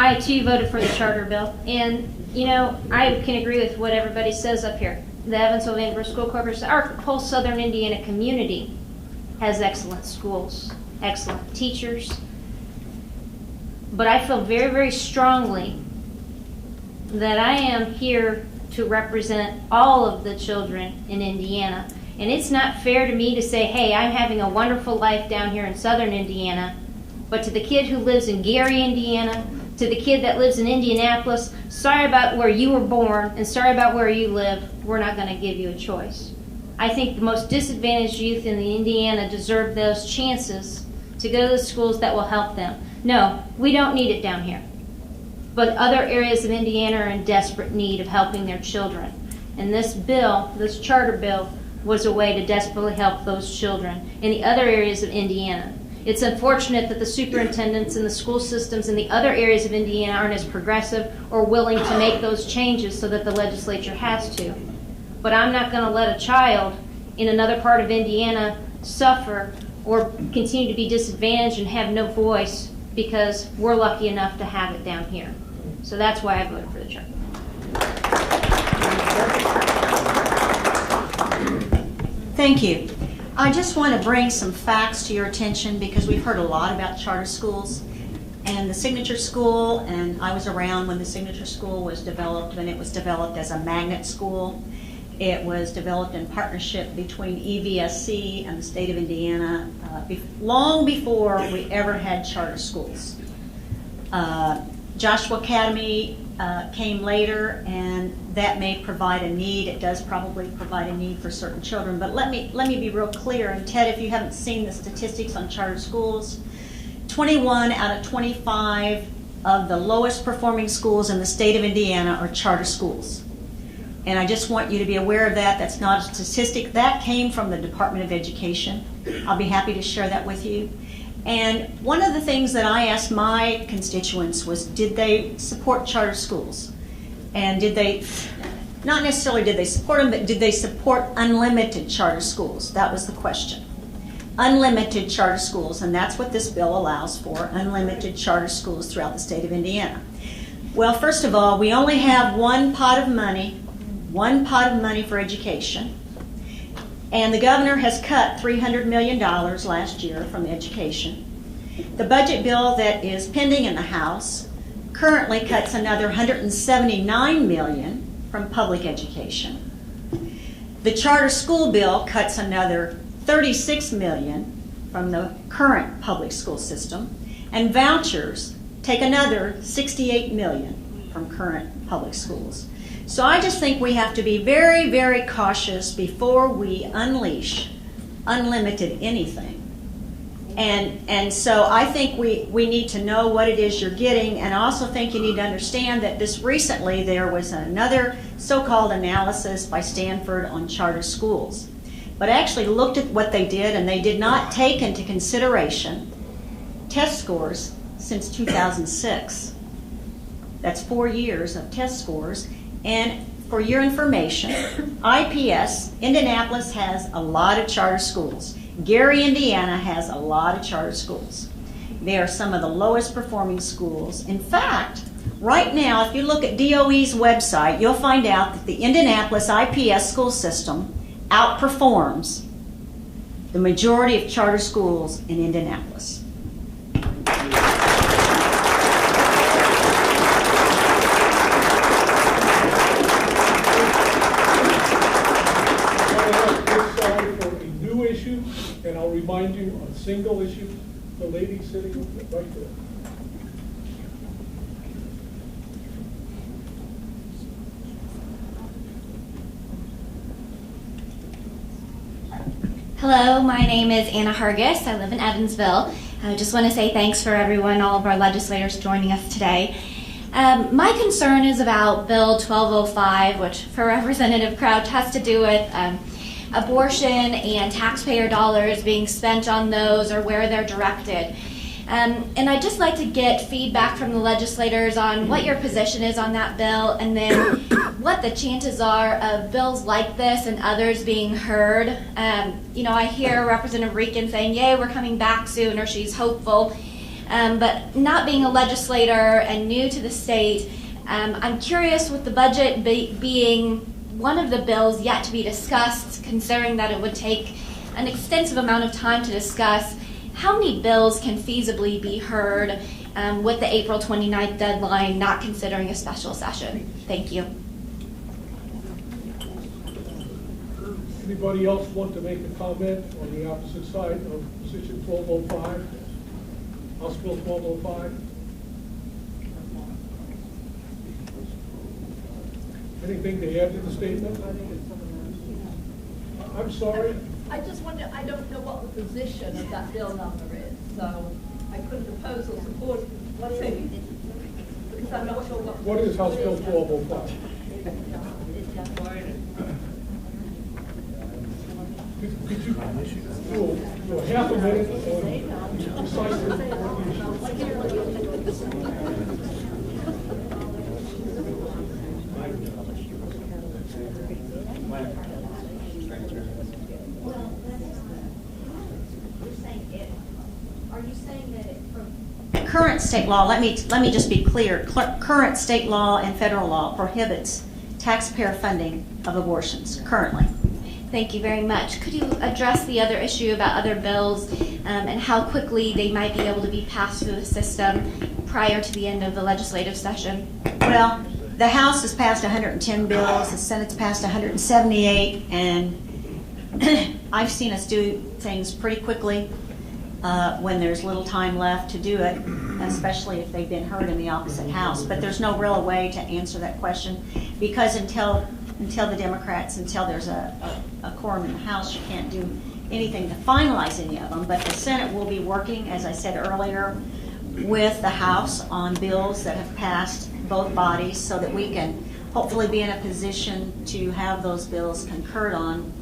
I too voted for the charter bill, and I can agree with what everybody says up here. The Evansville School Corporation, our whole southern Indiana community has excellent schools, excellent teachers. But I feel very, very strongly that I am here to represent all of the children in Indiana. And it's not fair to me to say, hey, I'm having a wonderful life down here in southern Indiana, but to the kid who lives in Gary, Indiana, to the kid that lives in Indianapolis, sorry about where you were born and sorry about where you live, we're not going to give you a choice. I think the most disadvantaged youth in the Indiana deserve those chances to go to the schools that will help them. No, we don't need it down here. But other areas of Indiana are in desperate need of helping their children. And this bill, this charter bill, was a way to desperately help those children in the other areas of Indiana. It's unfortunate that the superintendents and the school systems in the other areas of Indiana aren't as progressive or willing to make those changes so that the legislature has to. But I'm not going to let a child in another part of Indiana suffer or continue to be disadvantaged and have no voice because we're lucky enough to have it down here. So that's why I voted for the charter.
Thank you. I just want to bring some facts to your attention because we've heard a lot about charter schools and the Signature School, and I was around when the Signature School was developed, and it was developed as a magnet school. It was developed in partnership between EVSC and the state of Indiana long before we ever had charter schools. Joshua Academy came later, and that may provide a need. It does probably provide a need for certain children. But let me be real clear. And Ted, if you haven't seen the statistics on charter schools, 21 out of 25 of the lowest performing schools in the state of Indiana are charter schools. And I just want you to be aware of that. That's not a statistic. That came from the Department of Education. I'll be happy to share that with you. And one of the things that I asked my constituents was, did they support charter schools? And did they, not necessarily did they support them, but did they support unlimited charter schools? That was the question. Unlimited charter schools, and that's what this bill allows for, unlimited charter schools throughout the state of Indiana. Well, first of all, we only have one pot of money for education. And the governor has cut $300 million last year from education. The budget bill that is pending in the House currently cuts another $179 million from public education. The charter school bill cuts another $36 million from the current public school system, and vouchers take another $68 million from current public schools. So I just think we have to be very, very cautious before we unleash unlimited anything. And so I think we need to know what it is you're getting, and I also think you need to understand that just recently there was another so-called analysis by Stanford on charter schools. But I actually looked at what they did, and they did not take into consideration test scores since 2006. That's 4 years of test scores. And for your information, IPS, Indianapolis has a lot of charter schools. Gary, Indiana has a lot of charter schools. They are some of the lowest performing schools. In fact, right now, if you look at DOE's website, you'll find out that the Indianapolis IPS school system outperforms the majority of charter schools in Indianapolis.
And I'll remind you on a single issue, the lady sitting right there.
Hello, my name is Anna Hargis. I live in Evansville. I just want to say thanks for everyone, all of our legislators joining us today. My concern is about Bill 1205, which for Representative Crouch has to do with abortion and taxpayer dollars being spent on those or where they're directed. And I'd just like to get feedback from the legislators on what your position is on that bill, and then what the chances are of bills like this and others being heard. I hear Representative Reekin saying, yay, we're coming back soon, or she's hopeful. But not being a legislator and new to the state, I'm curious with the budget being one of the bills yet to be discussed, considering that it would take an extensive amount of time to discuss, how many bills can feasibly be heard with the April 29th deadline, not considering a special session? Thank you.
Anybody else want to make a comment on the opposite side of position 1205? House Bill 1205? Anything to add to the statement? I'm sorry?
I just wonder, I don't know what the position of that bill number is, so I couldn't oppose or support what it is, because I'm not sure
What is House Bill 1205? Could you do a half a minute on precisely
Current state law, let me just be clear, current state law and federal law prohibits taxpayer funding of abortions, currently.
Thank you very much. Could you address the other issue about other bills and how quickly they might be able to be passed through the system prior to the end of the legislative session?
Well, the House has passed 110 bills, the Senate's passed 178, and I've seen us do things pretty quickly when there's little time left to do it, especially if they've been heard in the opposite house. But there's no real way to answer that question, because until there's a quorum in the House, you can't do anything to finalize any of them. But the Senate will be working, as I said earlier, with the House on bills that have passed both bodies, so that we can hopefully be in a position to have those bills concurred on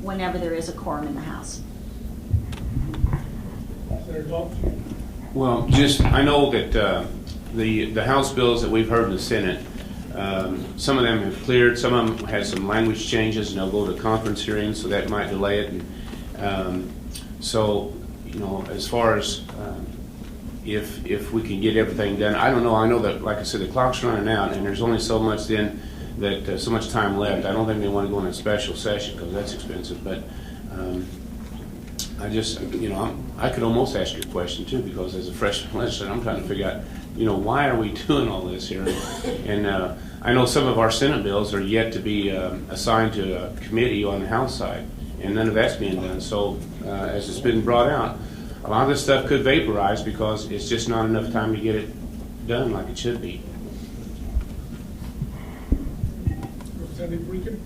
whenever there is a quorum in the House.
Well, I know that the House bills that we've heard in the Senate, some of them have cleared, some of them had some language changes, and they'll go to conference hearings, so that might delay it. And, as far as if we can get everything done, I don't know. I know that, like I said, the clock's running out, and there's only so much so much time left. I don't think they want to go in a special session because that's expensive, but I could almost ask you a question too, because as a freshman legislator, I'm trying to figure out, why are we doing all this here? And I know some of our Senate bills are yet to be assigned to a committee on the House side, and none of that's being done. So as it's been brought out, a lot of this stuff could vaporize because it's just not enough time to get it done like it should be.
Representative Reekin?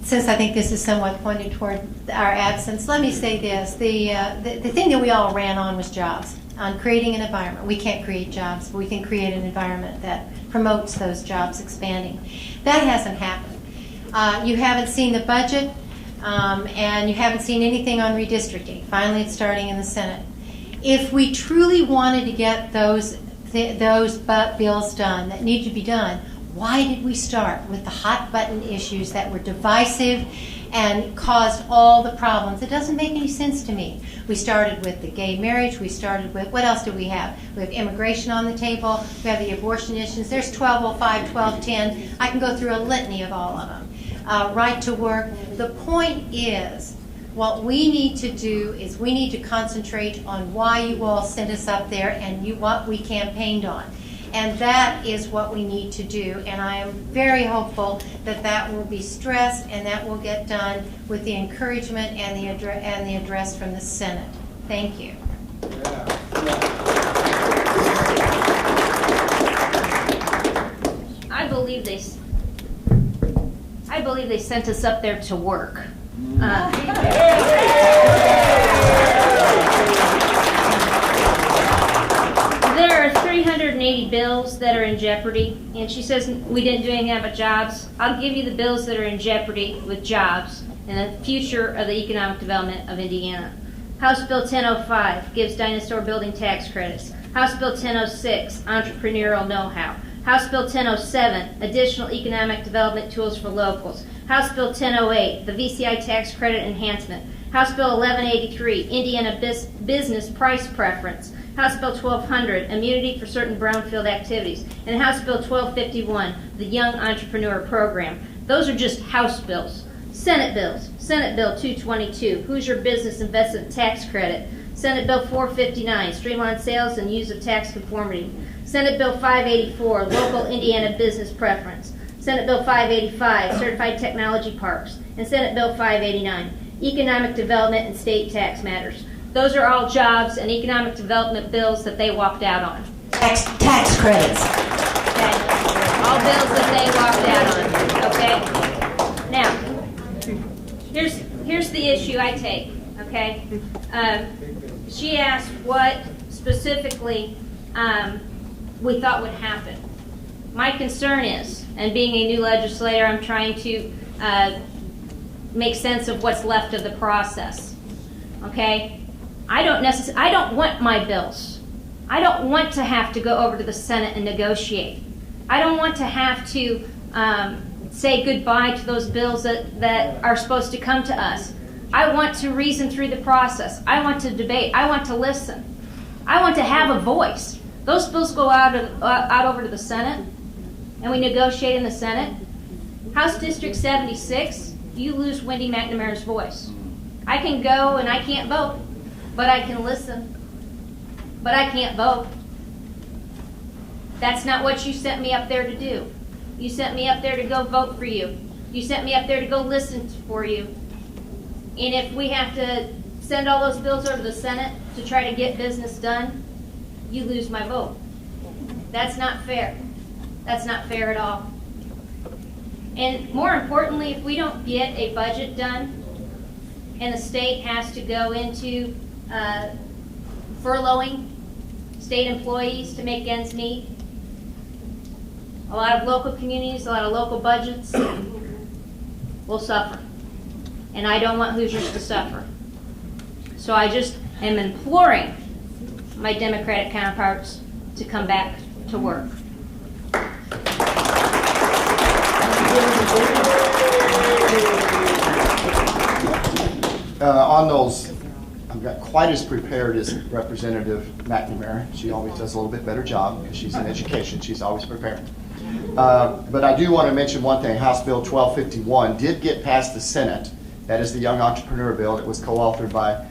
since I think this is somewhat pointed toward our absence, let me say this. The thing that we all ran on was jobs, on creating an environment. We can't create jobs, but we can create an environment that promotes those jobs expanding. That hasn't happened. You haven't seen the budget, and you haven't seen anything on redistricting. Finally, it's starting in the Senate. If we truly wanted to get those bills done that need to be done, why did we start with the hot button issues that were divisive and caused all the problems? It doesn't make any sense to me. We started with the gay marriage. We started with, what else do we have? We have immigration on the table. We have the abortion issues. There's 1205, 1210. I can go through a litany of all of them. Right to work. The point is, what we need to do is we need to concentrate on why you all sent us up there and what we campaigned on. And that is what we need to do. And I am very hopeful that that will be stressed and that will get done with the encouragement and the address from the Senate. Thank you.
I believe they sent us up there to work. There are 380 bills that are in jeopardy, and she says we didn't do anything about jobs. I'll give you the bills that are in jeopardy with jobs and the future of the economic development of Indiana. House Bill 1005 gives dinosaur building tax credits. House Bill 1006, entrepreneurial know-how. House Bill 1007, additional economic development tools for locals. House Bill 1008, the VCI tax credit enhancement. House Bill 1183, Indiana business price preference. House Bill 1200, immunity for certain brownfield activities. And House Bill 1251, the Young Entrepreneur Program. Those are just House bills. Senate bills. Senate Bill 222, Hoosier Business Investment Tax Credit. Senate Bill 459, streamlined sales and use of tax conformity. Senate Bill 584, local Indiana business preference. Senate Bill 585, certified technology parks. And Senate Bill 589, economic development and state tax matters. Those are all jobs and economic development bills that they walked out on.
Tax credits.
Okay? All bills that they walked out on. Okay? Now, here's the issue I take. Okay? She asked what specifically we thought would happen. My concern is, and being a new legislator, I'm trying to make sense of what's left of the process. Okay? I don't want my bills. I don't want to have to go over to the Senate and negotiate. I don't want to have to say goodbye to those bills that are supposed to come to us. I want to reason through the process. I want to debate. I want to listen. I want to have a voice. Those bills go out over to the Senate, and we negotiate in the Senate. House District 76, you lose Wendy McNamara's voice. I can go and I can't vote, but I can listen. But I can't vote. That's not what you sent me up there to do. You sent me up there to go vote for you. You sent me up there to go listen for you. And if we have to send all those bills over to the Senate to try to get business done, you lose my vote. That's not fair. That's not fair at all. And more importantly, if we don't get a budget done and the state has to go into furloughing state employees to make ends meet, a lot of local communities, a lot of local budgets will suffer. And I don't want Hoosiers to suffer. So I just am imploring my Democratic counterparts to come back to work.
On those, I'm not quite as prepared as Representative McNamara. She always does a little bit better job because she's in education. She's always prepared. But I do want to mention one thing. House Bill 1251 did get past the Senate. That is the Young Entrepreneur Bill. It was co-authored by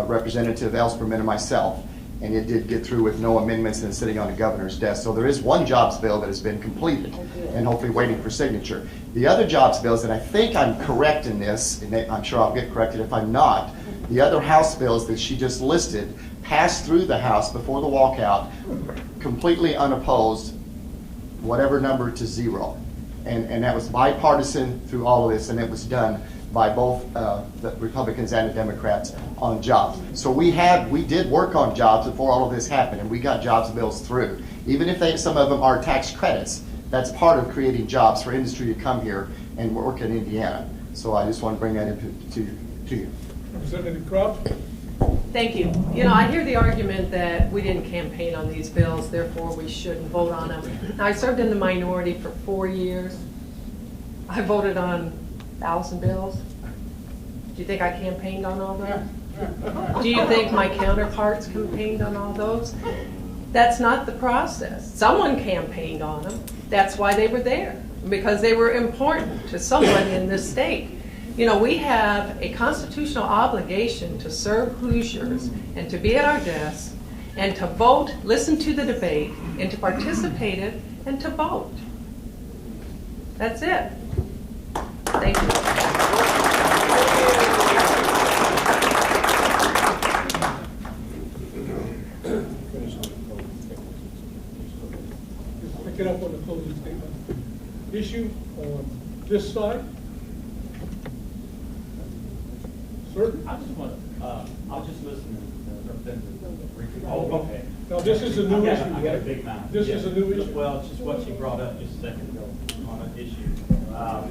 Representative Ellspermann and myself. And it did get through with no amendments and sitting on the governor's desk. So there is one jobs bill that has been completed and hopefully waiting for signature. The other jobs bills, and I think I'm correct in this, and I'm sure I'll get corrected if I'm not, the other House bills that she just listed passed through the House before the walkout, completely unopposed, whatever number to 0. and that was bipartisan through all of this, and it was done by both the Republicans and the Democrats on jobs. So we did work on jobs before all of this happened, and we got jobs bills through. Even if some of them are tax credits, that's part of creating jobs for industry to come here and work in Indiana. So I just want to bring that to you.
Representative Crouch?
Thank you. You know, I hear the argument that we didn't campaign on these bills, therefore we shouldn't vote on them. Now, I served in the minority for 4 years. I voted on 1,000 bills. Do you think I campaigned on all those? Do you think my counterparts campaigned on all those? That's not the process. Someone campaigned on them. That's why they were there, because they were important to someone in this state. You know, we have a constitutional obligation to serve Hoosiers and to be at our desks and to vote, listen to the debate, and to participate in and to vote. That's it. Thank you.
Pick it up on the closing statement. Issue on this side. Sir?
I just want to, I'll just listen to Representative.
Oh, okay. Now, this is a new issue,
I got a big mouth.
This is a new issue.
Well, it's just what she brought up just a second ago on an issue. I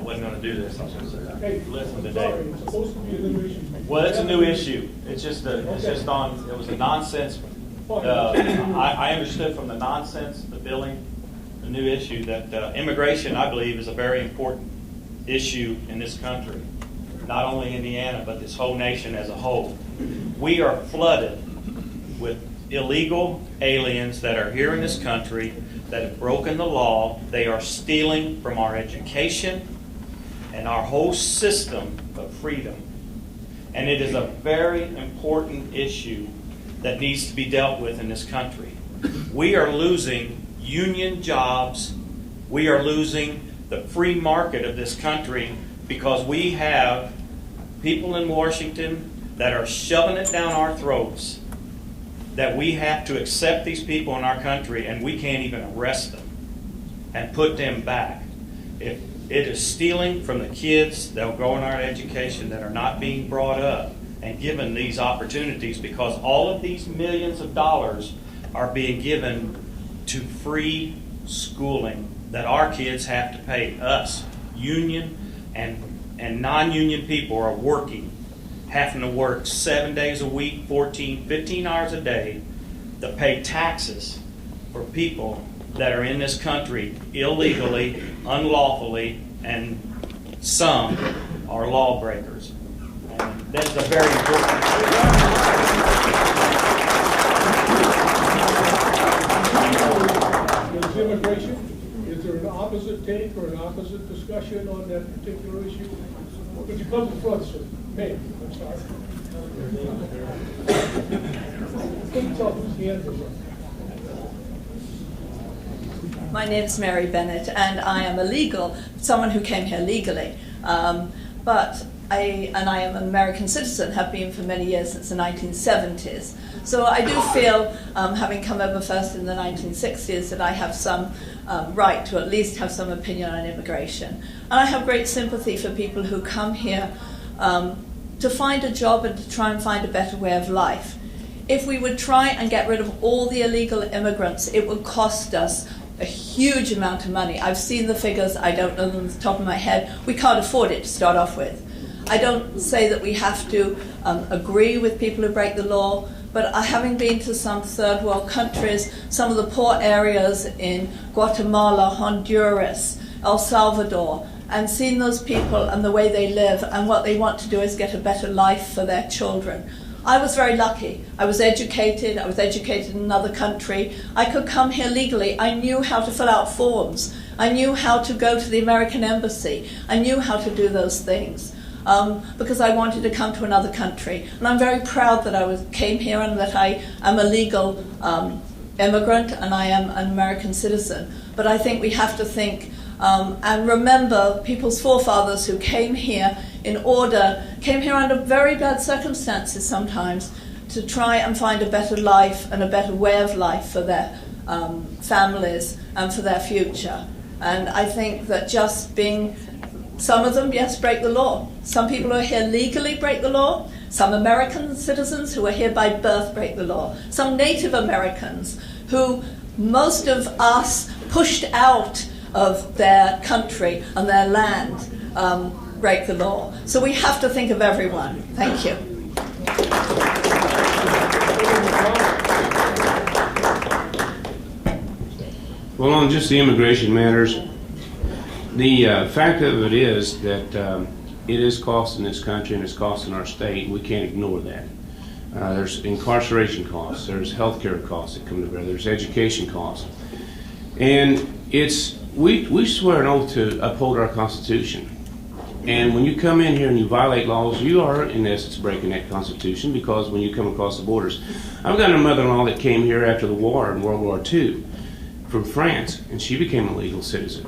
wasn't going to do this. I was going to say, listen today.
Sorry, it's supposed to be a new issue.
Well, it's a new issue. It's just it was a nonsense. I understood from the nonsense, the billing, the new issue that immigration, I believe, is a very important issue in this country. Not only Indiana, but this whole nation as a whole. We are flooded with illegal aliens that are here in this country that have broken the law. They are stealing from our education and our whole system of freedom. And it is a very important issue that needs to be dealt with in this country. We are losing union jobs. We are losing the free market of this country because we have people in Washington that are shoving it down our throats that we have to accept these people in our country and we can't even arrest them and put them back. If it is stealing from the kids that will go in our education that are not being brought up and given these opportunities because all of these millions of dollars are being given to free schooling that our kids have to pay. Us, union and non-union people are working, having to work 7 days a week, 14, 15 hours a day to pay taxes for people that are in this country illegally, unlawfully, and some are lawbreakers. And that's a very important
Is immigration, is there an opposite take or an opposite discussion on that particular issue? Would you come to the front, sir? Ma'am, I'm sorry. Couldn't tell whose hand was up.
My name's Mary Bennett, and I am someone who came here legally. But I am an American citizen, have been for many years since the 1970s. So I do feel, having come over first in the 1960s, that I have some right to at least have some opinion on immigration. And I have great sympathy for people who come here to find a job and to try and find a better way of life. If we would try and get rid of all the illegal immigrants, it would cost us a huge amount of money. I've seen the figures, I don't know them off the top of my head. We can't afford it to start off with. I don't say that we have to agree with people who break the law, but having been to some third world countries, some of the poor areas in Guatemala, Honduras, El Salvador, and seen those people and the way they live and what they want to do is get a better life for their children. I was very lucky. I was educated in another country. I could come here legally. I knew how to fill out forms. I knew how to go to the American embassy. I knew how to do those things because I wanted to come to another country. And I'm very proud that I came here and that I am a legal immigrant and I am an American citizen. But I think we have to think and remember people's forefathers who came here under very bad circumstances sometimes to try and find a better life and a better way of life for their families and for their future. And I think that just being, some of them, yes, break the law. Some people who are here legally break the law. Some American citizens who are here by birth break the law. Some Native Americans who most of us pushed out of their country and their land break the law. So we have to think of everyone. Thank you.
Well, on just the immigration matters, the fact of it is that it is costing this country and it's costing our state. We can't ignore that. There's incarceration costs, there's healthcare costs that come to bear, there's education costs. And we swear an oath to uphold our Constitution. And when you come in here and you violate laws, you are in essence breaking that Constitution, because when you come across the borders, I've got a mother-in-law that came here after the war in World War II from France, and she became a legal citizen.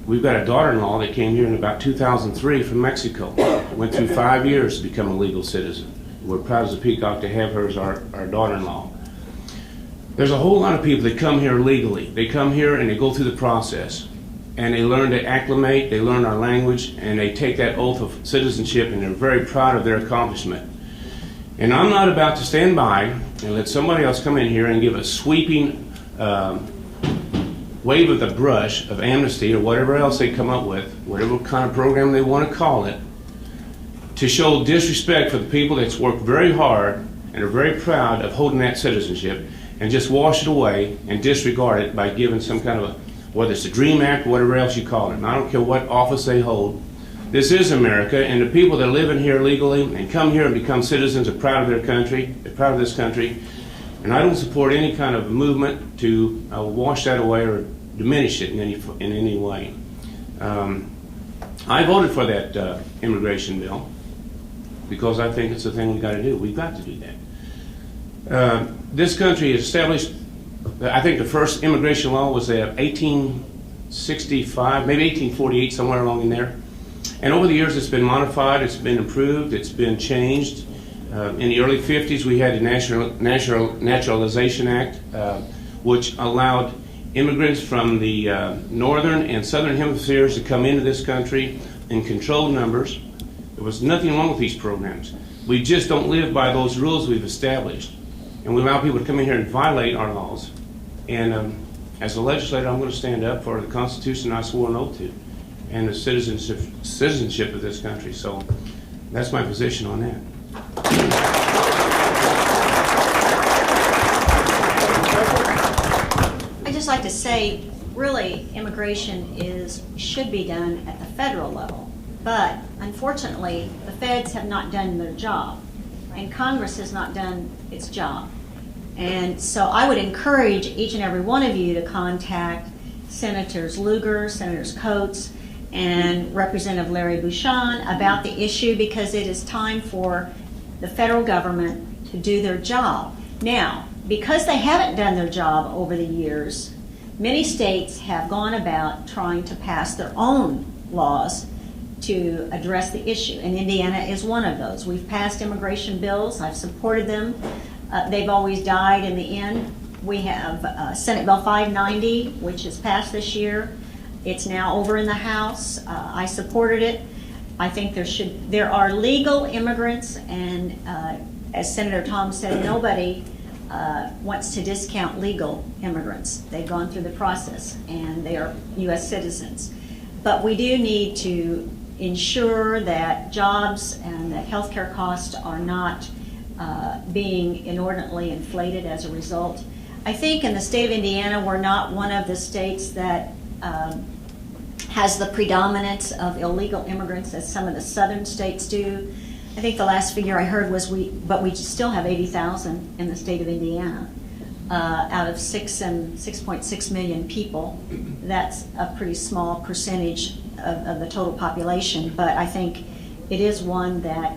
We've got a daughter-in-law that came here in about 2003 from Mexico, went through 5 years to become a legal citizen. We're proud as a peacock to have her as our daughter-in-law. There's a whole lot of people that come here legally. They come here and they go through the process, and they learn to acclimate, they learn our language, and they take that oath of citizenship, and they're very proud of their accomplishment. And I'm not about to stand by and let somebody else come in here and give a sweeping wave of the brush of amnesty or whatever else they come up with, whatever kind of program they want to call it, to show disrespect for the people that's worked very hard and are very proud of holding that citizenship, and just wash it away and disregard it by giving some kind of a, whether it's a DREAM Act or whatever else you call it. And I don't care what office they hold. This is America, and the people that live in here legally and come here and become citizens are proud of their country, they're proud of this country. And I don't support any kind of movement to wash that away or diminish it in any way. I voted for that immigration bill because I think it's the thing we've got to do. We've got to do that. This country established, I think the first immigration law was 1865, maybe 1848, somewhere along in there. And over the years it's been modified, it's been improved, it's been changed. In the early 50s we had the Naturalization Act, which allowed immigrants from the northern and southern hemispheres to come into this country in controlled numbers. There was nothing wrong with these programs. We just don't live by those rules we've established. And we allow people to come in here and violate our laws. And as a legislator, I'm going to stand up for the Constitution I swore an oath to and the citizenship of this country. So that's my position on that.
I'd just like to say, really, immigration should be done at the federal level. But unfortunately, the feds have not done their job, and Congress has not done its job. And so I would encourage each and every one of you to contact Senators Lugar, Senators Coates, and Representative Larry Bouchon about the issue, because it is time for the federal government to do their job. Now, because they haven't done their job over the years, many states have gone about trying to pass their own laws to address the issue, and Indiana is one of those. We've passed immigration bills. I've supported them. They've always died in the end. We have Senate Bill 590, which is passed this year. It's now over in the House. I supported it. I think there are legal immigrants, and as Senator Tom said, nobody wants to discount legal immigrants. They've gone through the process, and they are U.S. citizens. But we do need to ensure that jobs and that healthcare costs are not being inordinately inflated as a result. I think in the state of Indiana, we're not one of the states that has the predominance of illegal immigrants as some of the southern states do. I think the last figure I heard was we still have 80,000 in the state of Indiana out of 6.6 million people. That's a pretty small percentage of the total population, but I think it is one that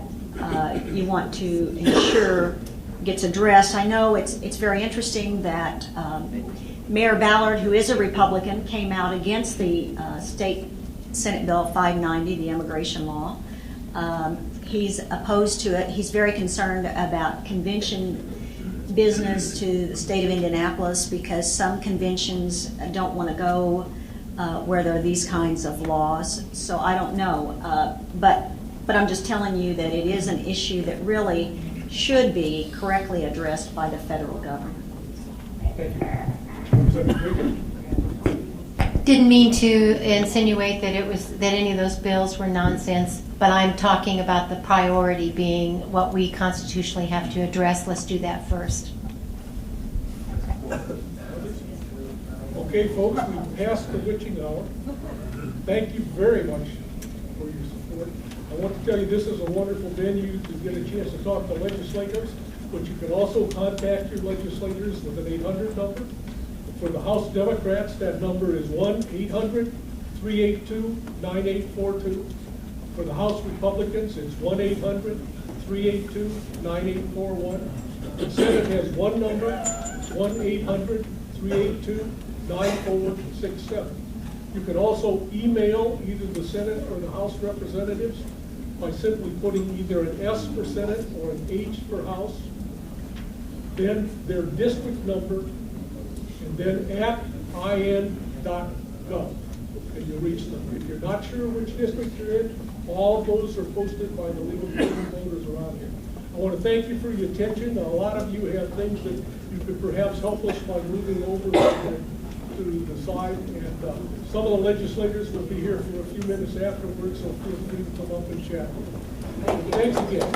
you want to ensure gets addressed. I know it's very interesting that Mayor Ballard, who is a Republican, came out against the state Senate Bill 590, the immigration law. He's opposed to it. He's very concerned about convention business to the state of Indianapolis because some conventions don't want to go where there are these kinds of laws. So I don't know, but I'm just telling you that it is an issue that really should be correctly addressed by the federal government.
Didn't mean to insinuate that any of those bills were nonsense, but I'm talking about the priority being what we constitutionally have to address. Let's do that first.
Okay, folks, we've passed the witching hour. Thank you very much for your support. I want to tell you this is a wonderful venue to get a chance to talk to legislators, but you can also contact your legislators with an 800 number. For the House Democrats, that number is 1-800-382-9842. For the House Republicans, it's 1-800-382-9841. The Senate has one number, 1-800-382-9467. You can also email either the Senate or the House representatives by simply putting either an S for Senate or an H for House, then their district number, and then @in.gov, and you'll reach them. If you're not sure which district you're in, all of those are posted by the legal voters around here. I want to thank you for your attention. A lot of you have things that you could perhaps help us by moving over to the side, and some of the legislators will be here for a few minutes afterwards, so feel free to come up and chat. Thanks again.